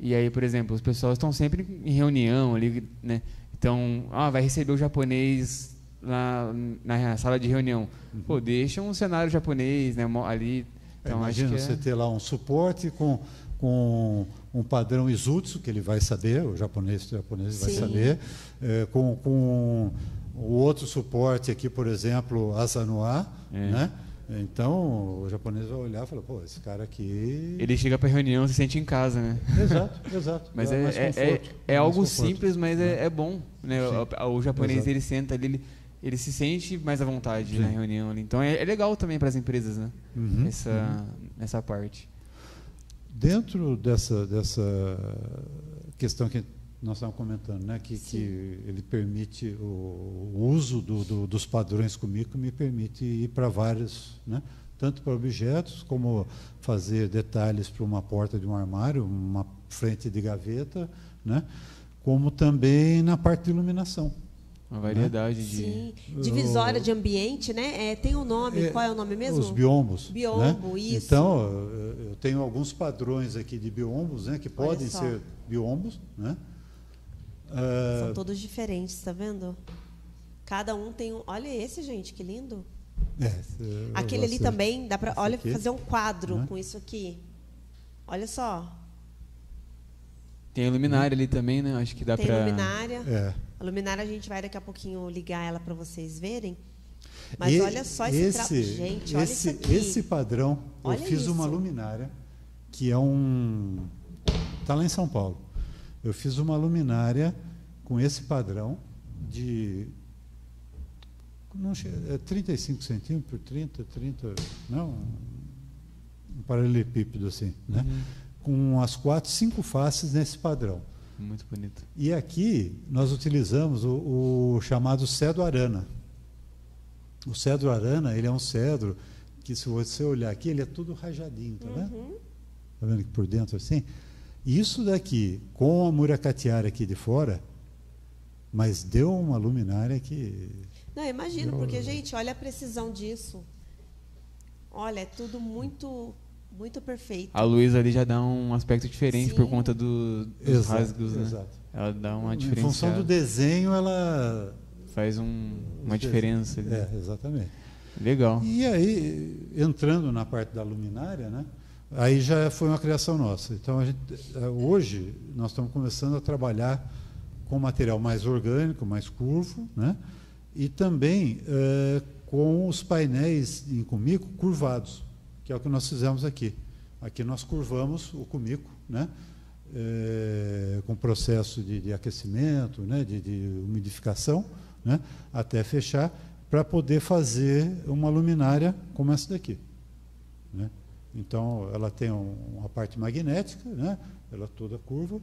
E aí, por exemplo, os pessoal estão sempre em reunião ali, né? Então, vai receber o japonês na sala de reunião. Pô, deixa um cenário japonês, né, ali. Então, imagina acho que você ter lá um suporte com um padrão Izutsu, que ele vai saber, o japonês vai saber, com o outro suporte aqui, por exemplo, Asanoa, né? Então, o japonês vai olhar e falar, pô, esse cara aqui... Ele chega para a reunião e se sente em casa, né? Exato. Mas é algo simples, mas é bom, né? O japonês, ele senta ali, ele se sente mais à vontade na reunião ali. Então, é legal também para as empresas, né? Essa parte. Dentro dessa questão que nós estávamos comentando, né, que ele permite o uso dos padrões Kumiko, me permite ir para vários, né, tanto para objetos, como fazer detalhes para uma porta de um armário, uma frente de gaveta, né, como também na parte de iluminação. Uma variedade, né, Sim. Divisória de ambiente, né? Tem um nome, qual é o nome mesmo? Os biombos. Biombo, né? isso. Então, eu tenho alguns padrões aqui de biombos, né, que podem ser biombos, né? São todos diferentes, tá vendo? Cada um tem um. Olha esse, gente, que lindo. Aquele ali também dá para, olha, fazer um quadro, né, com isso aqui. Olha só. Tem a luminária ali também, né? Acho que dá para. Tem luminária. A luminária a gente vai daqui a pouquinho ligar ela para vocês verem. Mas olha só gente, olha isso aqui. Esse padrão, olha, eu fiz uma luminária que é tá lá em São Paulo. Eu fiz uma luminária com esse padrão de 35 centímetros por 30, não, um paralelepípedo assim, né? Com as 4, 5 faces nesse padrão. Muito bonito. E aqui nós utilizamos o chamado cedro arana. O cedro arana, ele é um cedro que, se você olhar aqui, ele é tudo rajadinho, tá vendo? Tá vendo aqui por dentro assim? Isso daqui, com a muracatiara aqui de fora, mas deu uma luminária que... Não, imagino, porque, gente, olha a precisão disso. Olha, é tudo muito, muito perfeito. A luz ali já dá um aspecto diferente. Sim, por conta dos rasgos, né? Exato. Ela dá uma diferença. Em função do desenho, ela... faz uma diferença. Exatamente. Legal. E aí, entrando na parte da luminária, né? Aí já foi uma criação nossa. Então, hoje, nós estamos começando a trabalhar com material mais orgânico, mais curvo, né? E também com os painéis em Kumiko curvados, que é o que nós fizemos aqui. Aqui nós curvamos o Kumiko, né? Com processo de aquecimento, né? de umidificação, né? Até fechar, para poder fazer uma luminária como essa daqui, né? Então, ela tem uma parte magnética, né? Ela toda curva,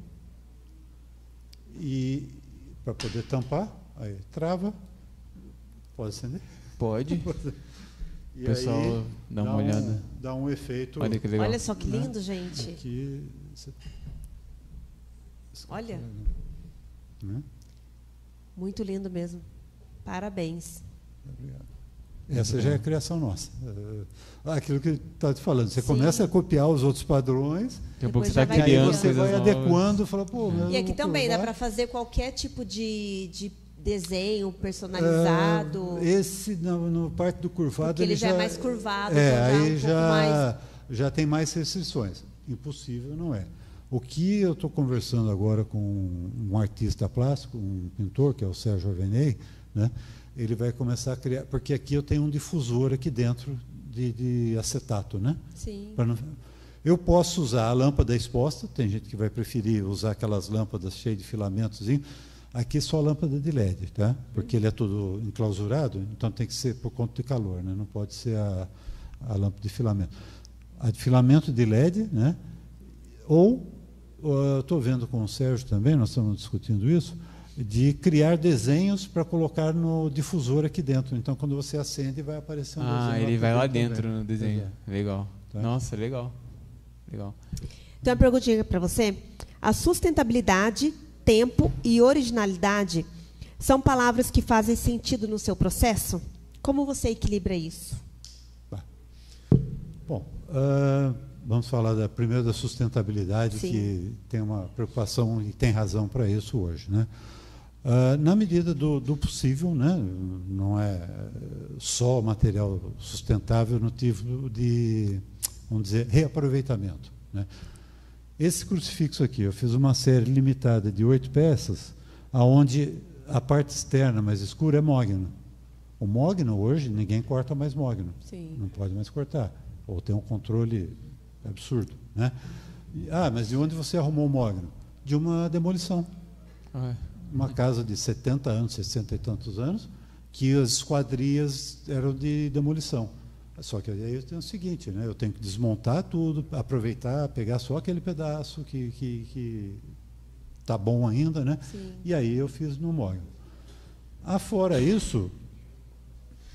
e para poder tampar, aí trava, pode acender? Pode. E pessoal, aí, dá uma olhada. Dá um efeito. Olha que legal. Olha só que lindo, né, gente. Aqui, olha. Né? Muito lindo mesmo. Parabéns. Obrigado. Essa já é a criação nossa. Aquilo que está te falando. Você começa a copiar os outros padrões. Daqui a pouco você já está vai criando, você vai adequando, fala, pô, e aqui também dá para fazer qualquer tipo de desenho personalizado. Esse, no parte do curvado, porque ele já é mais curvado. Aí já tem mais restrições. Impossível não é. O que eu estou conversando agora com um artista plástico, um pintor, que é o Sérgio Avenei, né? Ele vai começar a criar, porque aqui eu tenho um difusor aqui dentro de acetato, né? Sim. Eu posso usar a lâmpada exposta, tem gente que vai preferir usar aquelas lâmpadas cheias de filamentos. Aqui é só lâmpada de LED, tá? Porque ele é todo enclausurado, então tem que ser por conta de calor, né? Não pode ser a lâmpada de filamento. A de filamento de LED, né? Ou, estou vendo com o Sérgio também, nós estamos discutindo isso, de criar desenhos para colocar no difusor aqui dentro. Então, quando você acende, vai aparecer um desenho. Ele vai lá dentro também. no desenho. Exato. Legal. Tá? Nossa, legal. Legal. Então, uma perguntinha para você. A sustentabilidade, tempo e originalidade são palavras que fazem sentido no seu processo? Como você equilibra isso? Bom, vamos falar primeiro da sustentabilidade, Sim, que tem uma preocupação e tem razão para isso hoje, né? Na medida do possível, né? Não é só material sustentável no tipo de, vamos dizer, reaproveitamento, né? Esse crucifixo aqui, eu fiz uma série limitada de 8 peças, aonde a parte externa mais escura é mogno. O mogno, hoje, ninguém corta mais mogno. Sim. Não pode mais cortar. Ou tem um controle absurdo, né? Mas de onde você arrumou o mogno? De uma demolição. Uma casa de 70 anos, 60 e tantos anos, que as esquadrias eram de demolição. Só que aí eu tenho o seguinte, né? Eu tenho que desmontar tudo, aproveitar, pegar só aquele pedaço que tá bom ainda, né? Sim. E aí eu fiz no móvel. Afora isso,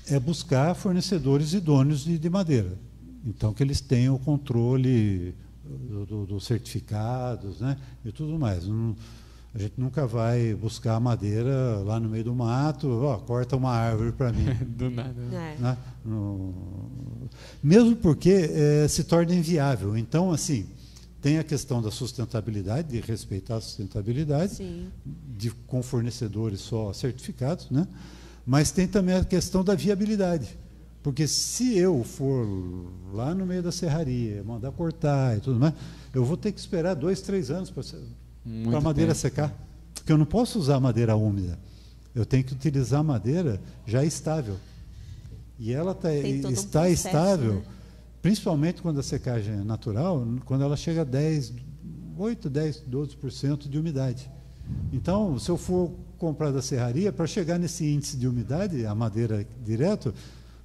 é buscar fornecedores idôneos de madeira. Então, que eles tenham o controle dos certificados, né? E tudo mais. A gente nunca vai buscar madeira lá no meio do mato, corta uma árvore para mim. Do nada. Né? Mesmo porque se torna inviável. Então, assim, tem a questão da sustentabilidade, de respeitar a sustentabilidade, com fornecedores só certificados, né? Mas tem também a questão da viabilidade. Porque se eu for lá no meio da serraria, mandar cortar e tudo mais, eu vou ter que esperar 2, 3 anos para a madeira secar. Porque eu não posso usar madeira úmida. Eu tenho que utilizar madeira já estável. E ela está processo, estável, né? Principalmente quando a secagem é natural, quando ela chega a 8, 10, 12% de umidade. Então, se eu for comprar da serraria, para chegar nesse índice de umidade, a madeira direto,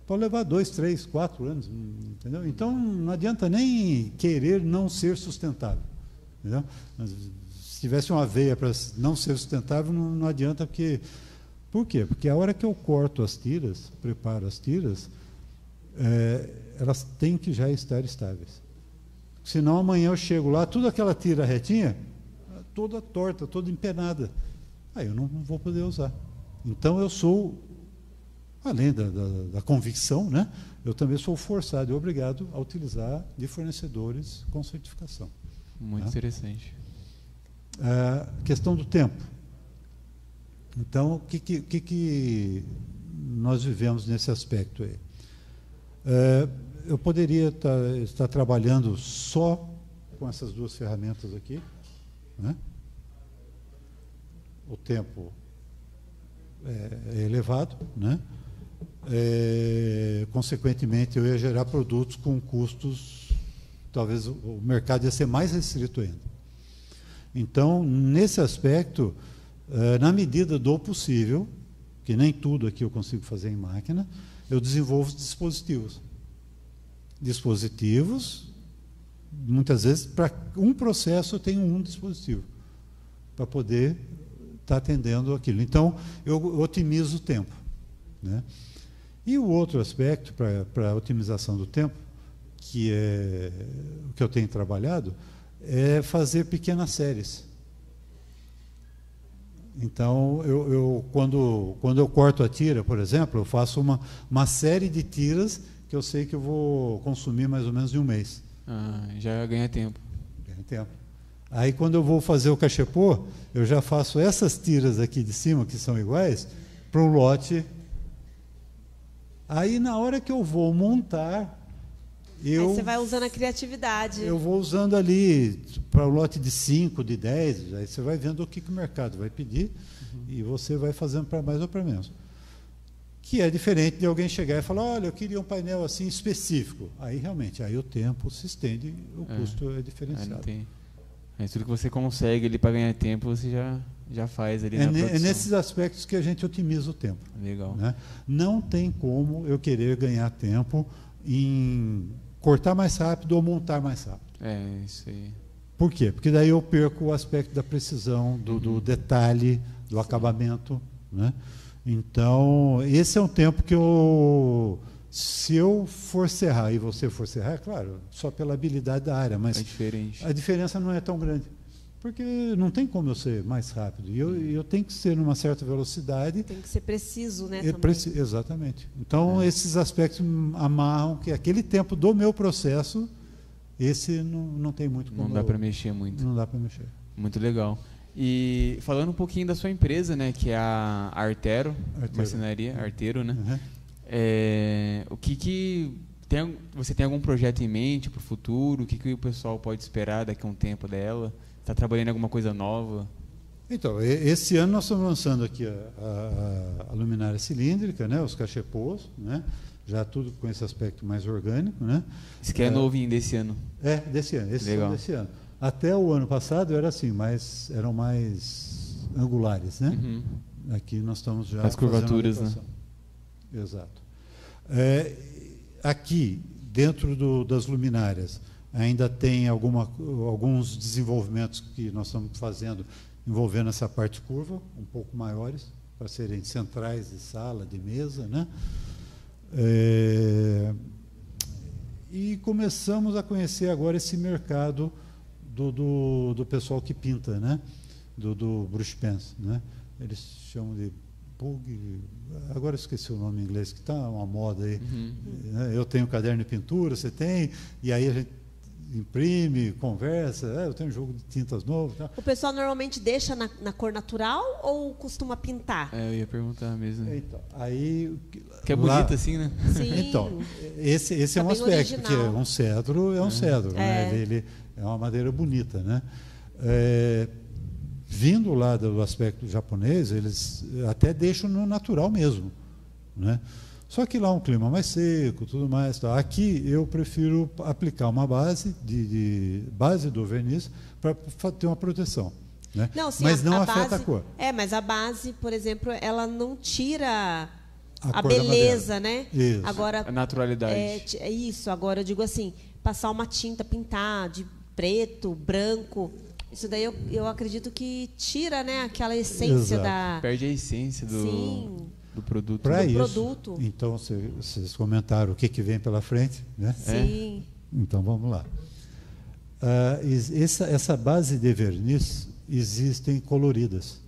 pode levar 2, 3, 4 anos. Entendeu? Então, não adianta nem querer não ser sustentável. Entendeu? Se tivesse uma veia para não ser sustentável, não adianta, porque... Por quê? Porque a hora que eu corto as tiras, preparo as tiras, elas têm que já estar estáveis. Senão amanhã eu chego lá, toda aquela tira retinha, toda torta, toda empenada. Aí eu não vou poder usar. Então eu sou, além da convicção, né, eu também sou forçado e obrigado a utilizar de fornecedores com certificação. Muito interessante. A questão do tempo. Então, o que nós vivemos nesse aspecto aí? Eu poderia estar trabalhando só com essas duas ferramentas aqui, né? O tempo é elevado, né? Consequentemente, eu ia gerar produtos com custos, talvez o mercado ia ser mais restrito ainda. Então, nesse aspecto, na medida do possível, que nem tudo aqui eu consigo fazer em máquina, eu desenvolvo dispositivos. Dispositivos, muitas vezes, para um processo eu tenho um dispositivo, para poder estar atendendo aquilo. Então, eu otimizo o tempo, né? E o outro aspecto para a otimização do tempo, que é o que eu tenho trabalhado, é fazer pequenas séries. Então, quando eu corto a tira, por exemplo, eu faço uma série de tiras que eu sei que eu vou consumir mais ou menos em um mês. Já ganha tempo. Ganha tempo. Aí, quando eu vou fazer o cachepô, eu já faço essas tiras aqui de cima, que são iguais, para um lote. Aí, na hora que eu vou montar, aí você vai usando a criatividade. Eu vou usando ali para o lote de 5, de 10, aí você vai vendo o que o mercado vai pedir, e você vai fazendo para mais ou para menos. Que é diferente de alguém chegar e falar, olha, eu queria um painel assim específico. Aí realmente, aí o tempo se estende, o custo é diferenciado. Aí tudo que você consegue ali para ganhar tempo, você já faz ali na produção. É nesses aspectos que a gente otimiza o tempo. Legal. Né? Não tem como eu querer ganhar tempo em cortar mais rápido ou montar mais rápido. Isso aí. Por quê? Porque daí eu perco o aspecto da precisão, do detalhe, do acabamento, né? Então, esse é um tempo que se eu for serrar e você for serrar, é claro, só pela habilidade da área, mas diferente. A diferença não é tão grande. Porque não tem como eu ser mais rápido. E eu tenho que ser numa certa velocidade. Tem que ser preciso, né? Exatamente. Então, esses aspectos amarram que aquele tempo do meu processo, esse não tem muito como. Não dá para mexer muito. Não dá para mexer. Muito legal. E falando um pouquinho da sua empresa, né, que é a Artero. Marcenaria, Artero, né? Uhum. Você tem algum projeto em mente para o futuro? O que o pessoal pode esperar daqui a um tempo dela? Está trabalhando em alguma coisa nova? Então, esse ano nós estamos lançando aqui a luminária cilíndrica, né, os cachepôs, né, já tudo com esse aspecto mais orgânico, né. Isso que é novinho desse ano? Desse ano. Esse é desse ano. Até o ano passado era assim, eram mais angulares, né. Uhum. Aqui nós estamos já as curvaturas, né. Exato. Aqui dentro das luminárias ainda tem alguns desenvolvimentos que nós estamos fazendo envolvendo essa parte curva, um pouco maiores, para serem centrais de sala, de mesa, né? E começamos a conhecer agora esse mercado do pessoal que pinta, né? Do brush pens, né? Eles chamam de bug, agora eu esqueci o nome em inglês, que está uma moda aí. Né? Eu tenho caderno de pintura, você tem, e aí a gente imprime, conversa, eu tenho um jogo de tintas novo. Tá? O pessoal normalmente deixa na cor natural ou costuma pintar? Eu ia perguntar mesmo. Então, aí, que é bonito assim, né? Sim. Então, esse é um aspecto, porque um cedro é um cedro, né? Ele é uma madeira bonita, né? Vindo lá do aspecto japonês, eles até deixam no natural mesmo, né? Só que lá é um clima mais seco, tudo mais. Tá. Aqui eu prefiro aplicar uma base base do verniz para ter uma proteção, né? Não, sim, mas não afeta base, a cor. Mas a base, por exemplo, ela não tira a cor beleza, né? Isso. Agora, A naturalidade. É isso. Agora eu digo assim, passar uma tinta, pintar de preto, branco, isso daí eu acredito que tira, né, aquela essência da... Perde a essência do produto. Para isso, produto. então vocês comentaram o que vem pela frente, né? Sim. Então vamos lá. Essa base de verniz existem coloridas.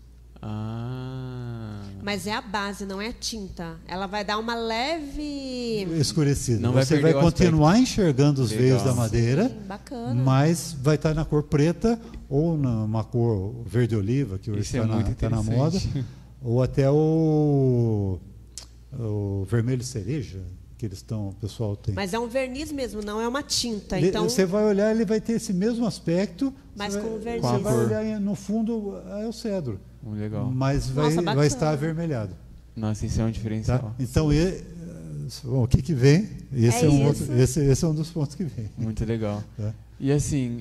Mas é a base, não é a tinta. Ela vai dar uma leve... escurecida. Não Você vai continuar enxergando os veios da madeira, Sim, bacana. mas vai estar na cor preta ou numa cor verde oliva, que hoje está na moda, ou até o vermelho cereja, que o pessoal tem. Mas é um verniz mesmo, não é uma tinta. Então você vai olhar, ele vai ter esse mesmo aspecto, mas com verniz. Você vai olhar no fundo, é o cedro. Legal. Mas vai estar avermelhado. Nossa, isso é um diferencial. Tá? Então, o que vem? Esse é um dos pontos que vem. Muito legal. Tá? E assim,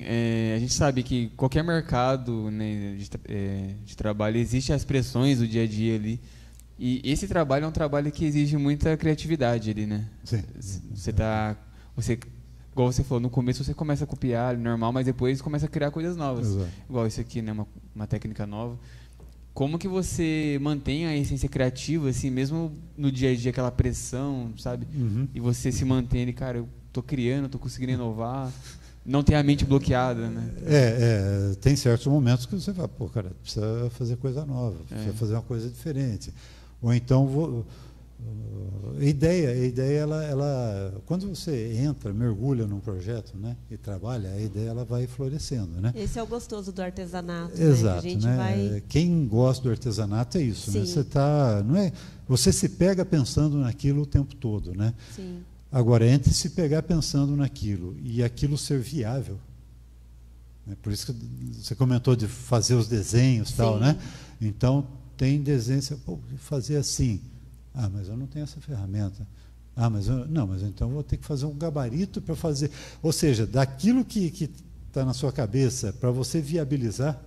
a gente sabe que qualquer mercado, né, de trabalho, existe as pressões do dia a dia ali. E esse trabalho é um trabalho que exige muita criatividade ali, né? Sim. Igual você falou, no começo você começa a copiar, normal, mas depois começa a criar coisas novas. Exato. Igual isso aqui, né, uma técnica nova. Como que você mantém a essência criativa, assim, mesmo no dia a dia, aquela pressão, sabe? E você se mantém, cara, eu tô criando, tô conseguindo inovar, não tem a mente bloqueada, né? Tem certos momentos que você fala, pô, cara, precisa fazer coisa nova, precisa fazer uma coisa diferente. Ou então, a ideia ela, quando você mergulha num projeto, né, e trabalha, a ideia ela vai florescendo, né? Esse é o gostoso do artesanato. Exato, né? A gente né? Quem gosta do artesanato é isso, Sim. né? Você se pega pensando naquilo o tempo todo, né? Sim. Agora, entre se pegar pensando naquilo e aquilo ser viável, né? Por isso que você comentou de fazer os desenhos e tal, né? Então, tem desenho, fazer assim. Mas eu não tenho essa ferramenta. Mas então eu vou ter que fazer um gabarito para fazer. Ou seja, daquilo que está na sua cabeça, para você viabilizar.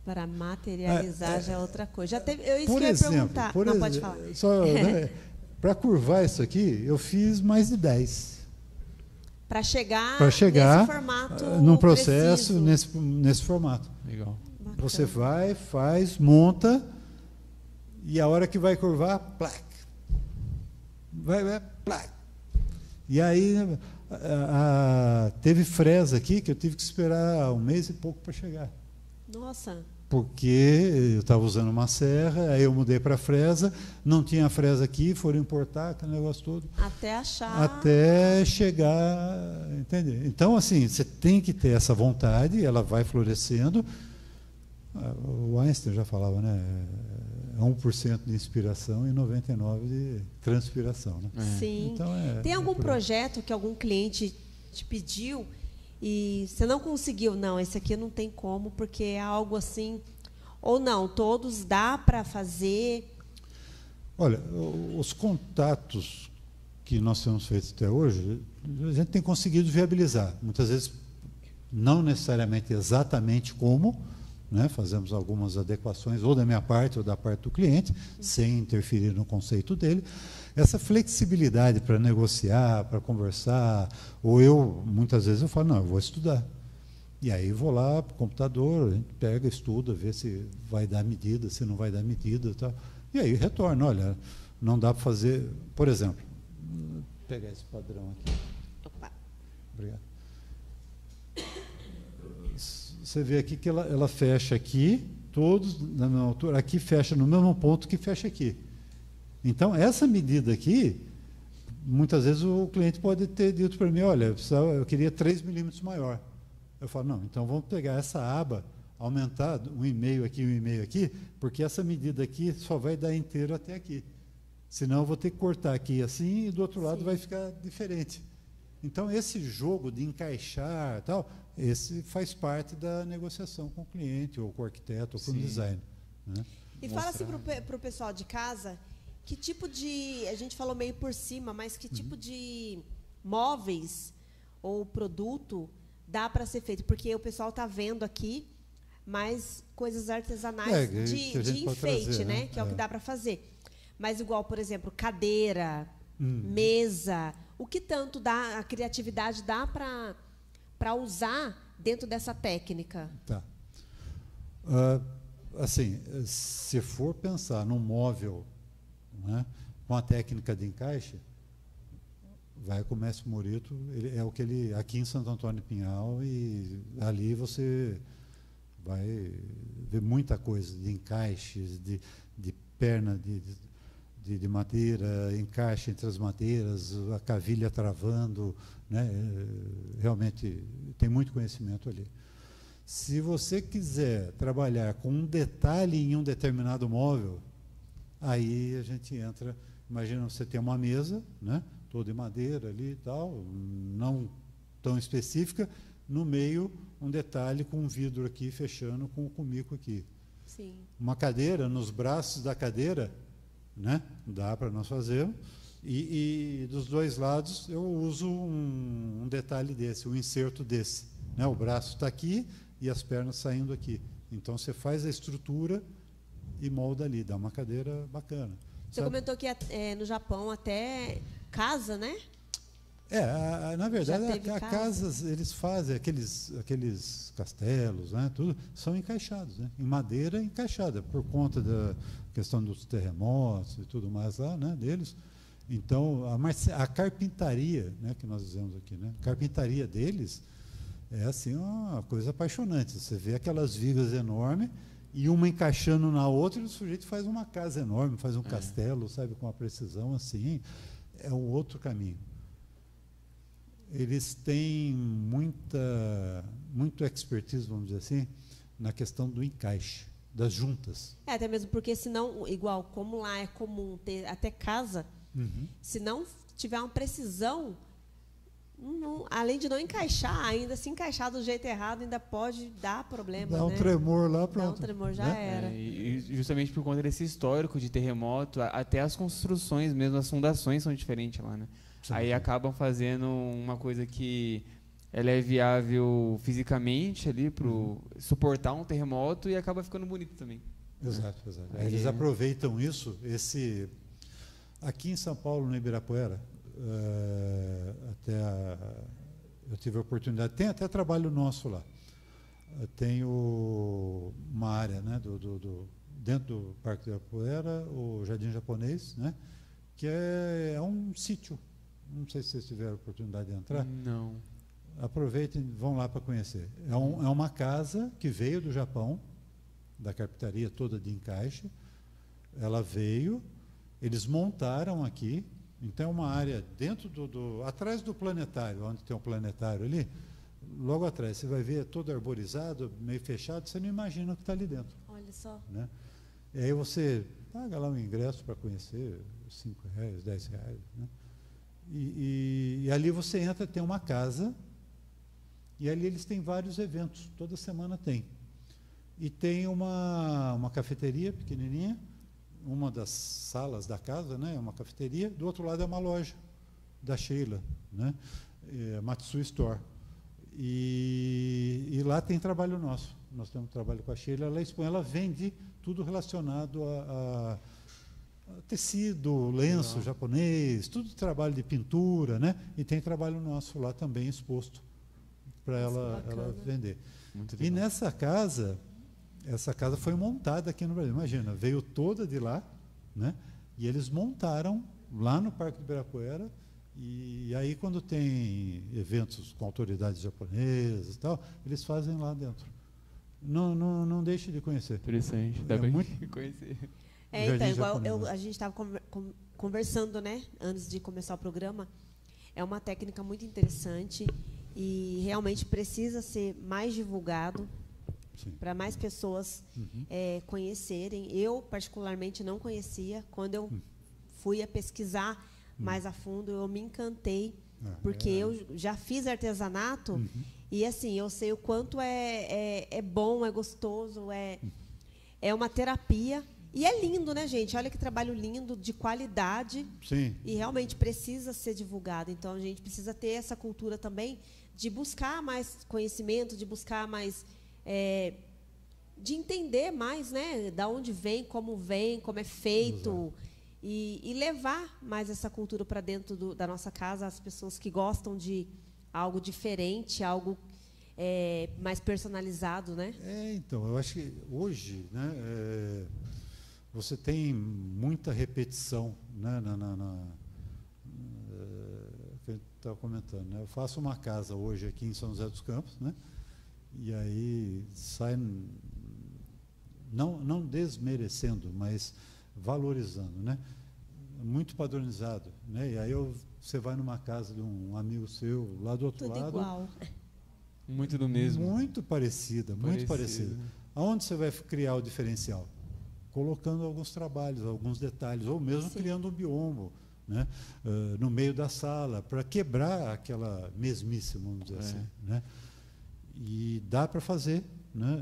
Para materializar já é outra coisa. Isso por que eu ia exemplo, perguntar. Pode falar. Né, para curvar isso aqui, eu fiz mais de 10. Para chegar nesse formato num processo, nesse formato. Legal. Bacana. Você vai, faz, monta, e a hora que vai curvar, plac. Vai, plac. E aí, teve fresa aqui que eu tive que esperar 1 mês e pouco para chegar. Nossa. Porque eu estava usando uma serra, aí eu mudei para fresa, não tinha fresa aqui, foram importar aquele negócio todo. Até achar. Até chegar, entender? Então, assim, você tem que ter essa vontade, ela vai florescendo. O Einstein já falava, né? 1% de inspiração e 99% de transpiração. Né? Sim. Então, tem algum projeto que algum cliente te pediu e você não conseguiu? Não, esse aqui não tem como, porque é algo assim... Ou não, todos dá para fazer? Olha, os contatos que nós temos feito até hoje, a gente tem conseguido viabilizar. Muitas vezes, não necessariamente exatamente como, né? Fazemos algumas adequações, ou da minha parte, ou da parte do cliente, sem interferir no conceito dele. Essa flexibilidade para negociar, para conversar, ou muitas vezes eu falo, não, eu vou estudar. E aí vou lá para o computador, a gente pega, estuda, vê se vai dar medida, se não vai dar medida, tal. E aí retorna, olha, não dá para fazer, por exemplo, vou pegar esse padrão aqui. Opa. Obrigado. Você vê aqui que ela fecha aqui, todos na mesma altura, aqui fecha no mesmo ponto que fecha aqui. Então, essa medida aqui, muitas vezes o cliente pode ter dito para mim, olha, eu queria 3 milímetros maior. Eu falo, não, então vamos pegar essa aba, aumentar 1,5 aqui, 1,5 aqui, porque essa medida aqui só vai dar inteiro até aqui. Senão eu vou ter que cortar aqui assim e do outro lado vai ficar diferente. Então, esse jogo de encaixar tal, esse faz parte da negociação com o cliente, ou com o arquiteto, ou com o designer. Né? E fala assim para o pessoal de casa, que tipo de, a gente falou meio por cima, mas que tipo de móveis ou produto dá para ser feito? Porque o pessoal está vendo aqui mais coisas artesanais de enfeite, trazer, né? Que é o que dá para fazer. Mas igual, por exemplo, cadeira, mesa, o que tanto dá, a criatividade dá para usar dentro dessa técnica? Tá. Assim, se for pensar num móvel, né, com a técnica de encaixe, vai com o mestre Morito, é o que ele aqui em Santo Antônio de Pinhal, e ali você vai ver muita coisa de encaixes, de perna de madeira, encaixe entre as madeiras, a cavilha travando, né? Realmente tem muito conhecimento ali. Se você quiser trabalhar com um detalhe em um determinado móvel, aí a gente entra, imagina você tem uma mesa, né, toda de madeira ali e tal, não tão específica, no meio um detalhe com um vidro aqui fechando com o cumico aqui. Sim. Uma cadeira, nos braços da cadeira, né, dá para nós fazermos, e dos dois lados eu uso um detalhe desse, um inserto desse. Né, o braço está aqui e as pernas saindo aqui. Então você faz a estrutura e molda ali, dá uma cadeira bacana. Você comentou que no Japão até casa, né? Na verdade, casas, eles fazem aqueles castelos, né, tudo, são encaixados, né, em madeira encaixada, por conta da questão dos terremotos e tudo mais lá, né, deles. Então, a carpintaria, né, que nós dizemos aqui, né, a carpintaria deles é assim uma coisa apaixonante. Você vê aquelas vigas enormes e uma encaixando na outra, e o sujeito faz uma casa enorme, faz um castelo, sabe, com uma precisão assim. É um outro caminho. Eles têm muito expertise, vamos dizer assim, na questão do encaixe, das juntas. Até mesmo porque, senão, igual, como lá é comum ter até casa, se não tiver uma precisão, além de não encaixar, ainda se encaixar do jeito errado, ainda pode dar problema. Dá um tremor lá, pronto. Dá um tremor, já era. E justamente por conta desse histórico de terremoto, até as construções mesmo, as fundações são diferentes lá, né? Aí acabam fazendo uma coisa que ela é viável fisicamente ali para suportar um terremoto e acaba ficando bonito também. Exato. Eles aproveitam isso. Aqui em São Paulo, no Ibirapuera, eu tive a oportunidade, tem até trabalho nosso lá. Tenho uma área, né, dentro do Parque do Ibirapuera, o Jardim Japonês, né, que é um sítio. Não sei se vocês tiveram a oportunidade de entrar. Não. Aproveitem, vão lá para conhecer. É uma casa que veio do Japão, da carpintaria toda de encaixe. Ela veio, eles montaram aqui. Então, é uma área dentro atrás do planetário, onde tem um planetário ali, logo atrás, você vai ver todo arborizado, meio fechado, você não imagina o que está ali dentro. Olha só. Né? E aí você paga lá um ingresso para conhecer, R$5, R$10, né? E ali você entra, tem uma casa, e ali eles têm vários eventos, toda semana tem. E tem uma cafeteria pequenininha, uma das salas da casa, né, é uma cafeteria, do outro lado é uma loja da Sheila, né, Matsui Store. E lá tem trabalho nosso. Nós temos trabalho com a Sheila, ela expõe, ela vende tudo relacionado a tecido, lenço japonês, tudo trabalho de pintura, né? E tem trabalho nosso lá também exposto. para ela vender. E nessa casa, essa casa foi montada aqui no Brasil. Imagina, veio toda de lá, né? E eles montaram lá no Parque do Ibirapuera. E aí, quando tem eventos com autoridades japonesas e tal, eles fazem lá dentro. Não deixe de conhecer. Interessante, dá bem muito conhecer. Então, igual a gente estava conversando, né, antes de começar o programa. É uma técnica muito interessante e realmente precisa ser mais divulgado para mais pessoas conhecerem. Eu, particularmente, não conhecia. Quando eu fui a pesquisar mais a fundo, eu me encantei, porque eu já fiz artesanato e, assim, eu sei o quanto é bom, é gostoso, é uma terapia. E é lindo, né, gente? Olha que trabalho lindo, de qualidade. Sim. E realmente precisa ser divulgado. Então, a gente precisa ter essa cultura também de buscar mais conhecimento, de buscar mais... de entender mais, né? Da onde vem, como é feito. E levar mais essa cultura para dentro da nossa casa, as pessoas que gostam de algo diferente, algo mais personalizado, né? Então, eu acho que hoje, né, você tem muita repetição, né, que a gente estava comentando, né? Eu faço uma casa hoje aqui em São José dos Campos, né? E aí sai, não desmerecendo, mas valorizando, né? Muito padronizado, né? E aí você vai numa casa de um amigo seu lá do outro Tudo lado, igual. Muito do mesmo. muito parecida. Aonde você vai criar o diferencial? Colocando alguns trabalhos, alguns detalhes, ou mesmo criando um biombo, né? No meio da sala, para quebrar aquela mesmice, vamos dizer assim, né? E dá para fazer, né?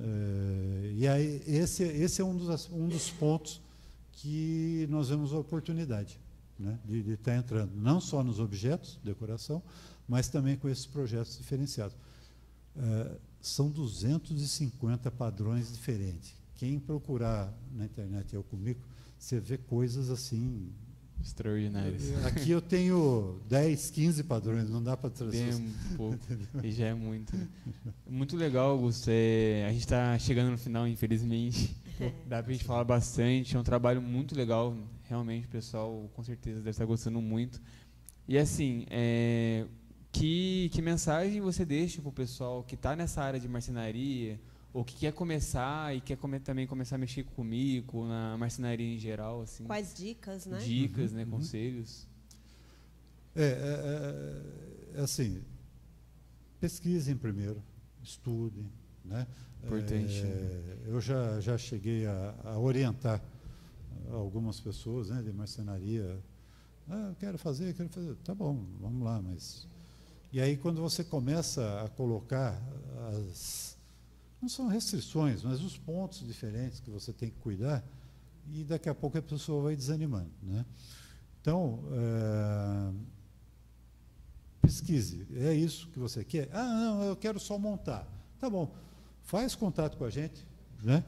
E aí esse é um dos pontos que nós vemos a oportunidade, né, de estar entrando, não só nos objetos de decoração, mas também com esses projetos diferenciados. São 250 padrões diferentes. Quem procurar na internet ou comigo, você vê coisas assim... extraordinárias. Aqui eu tenho 10, 15 padrões, não dá para trazer. Tem um pouco, e já é muito. Muito legal, Augusto. A gente está chegando no final, infelizmente. Dá para a gente falar bastante. É um trabalho muito legal. Realmente, o pessoal, com certeza, deve estar gostando muito. E, assim, que mensagem você deixa para o pessoal que está nessa área de marcenaria, ou que quer começar e quer também começar a mexer comigo, na marcenaria em geral? Assim? Quais dicas, né? Dicas, né? Conselhos? Assim, pesquisem primeiro, estudem, né? Importante. Eu já cheguei a orientar algumas pessoas, né, de marcenaria. Eu quero fazer. Tá bom, vamos lá, mas... E aí, quando você começa a colocar não são restrições, mas os pontos diferentes que você tem que cuidar, e daqui a pouco a pessoa vai desanimando, né? Então, pesquise. É isso que você quer? Não, eu quero só montar. Tá bom, faz contato com a gente, né?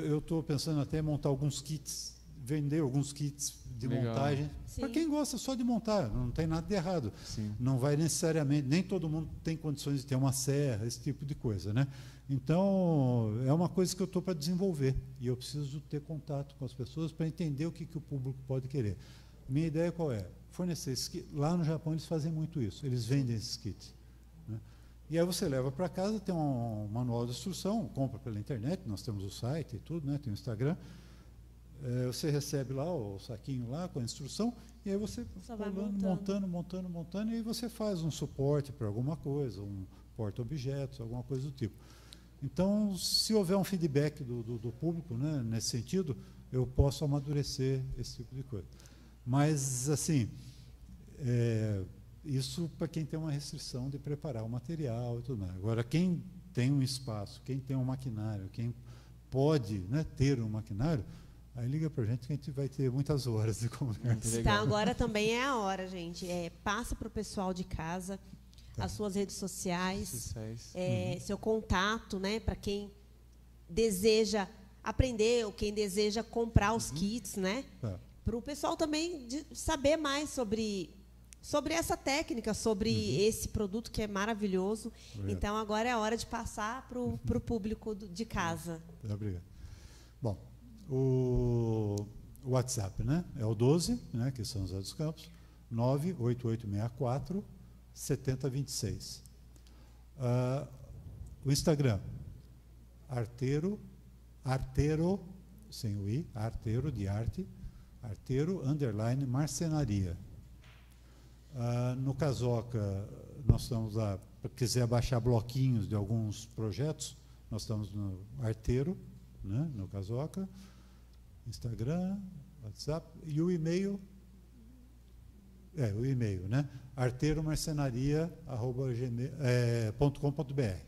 Eu estou pensando até em montar alguns kits, vender alguns kits de montagem, para quem gosta só de montar, não tem nada de errado. Sim. Não vai necessariamente, nem todo mundo tem condições de ter uma serra, esse tipo de coisa, né? Então, é uma coisa que eu estou para desenvolver, e eu preciso ter contato com as pessoas para entender o que o público pode querer. Minha ideia qual é? Fornecer esses kits. Lá no Japão eles fazem muito isso, eles vendem esses kits, né? E aí você leva para casa, tem um manual de instrução, compra pela internet, nós temos o site e tudo, né? Tem o Instagram. Você recebe lá o saquinho lá com a instrução, e aí você vai montando, e aí você faz um suporte para alguma coisa, um porta-objetos, alguma coisa do tipo. Então, se houver um feedback do público, né, nesse sentido, eu posso amadurecer esse tipo de coisa. Mas, assim, isso para quem tem uma restrição de preparar o material e tudo mais. Agora, quem tem um espaço, quem tem um maquinário, quem pode, né, ter um maquinário, aí liga para a gente que a gente vai ter muitas horas de conversa. Tá, agora também é a hora, gente. Passa para o pessoal de casa as suas redes sociais, seu contato, né, para quem deseja aprender ou quem deseja comprar os kits, né? Para o pessoal também saber mais sobre sobre essa técnica, sobre esse produto que é maravilhoso. Então, agora é a hora de passar para o público de casa. Obrigado. Bom, o WhatsApp, né? É o 12, né, que São José dos Campos, 98864 7026. O Instagram, arteiro, sem o i, arteiro de arte, arteiro _ marcenaria. No Casoca, nós estamos lá, para quem quiser baixar bloquinhos de alguns projetos, nós estamos no arteiro, né, no Casoca, Instagram, WhatsApp, e o e-mail, né, arteiromarcenaria@gmail.com.br.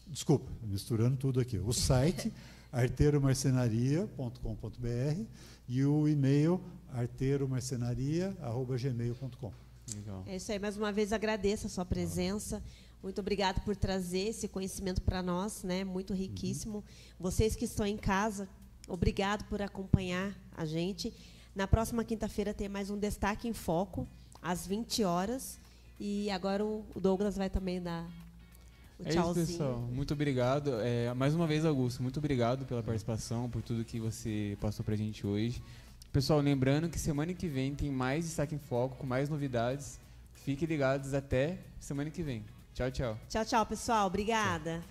Desculpa, misturando tudo aqui. O site, arteiromarcenaria.com.br, e o e-mail, arteiromarcenaria@gmail.com. Legal. É isso aí, mais uma vez agradeço a sua presença. Muito obrigado por trazer esse conhecimento para nós, né? Muito riquíssimo. Vocês que estão em casa, obrigado por acompanhar a gente. Na próxima quinta-feira tem mais um Destaque em Foco, às 20 horas. E agora o Douglas vai também dar o tchauzinho. Isso, pessoal. Muito obrigado. Mais uma vez, Augusto, muito obrigado pela participação, por tudo que você passou para a gente hoje. Pessoal, lembrando que semana que vem tem mais Destaque em Foco, com mais novidades. Fiquem ligados até semana que vem. Tchau, tchau. Tchau, tchau, pessoal. Obrigada.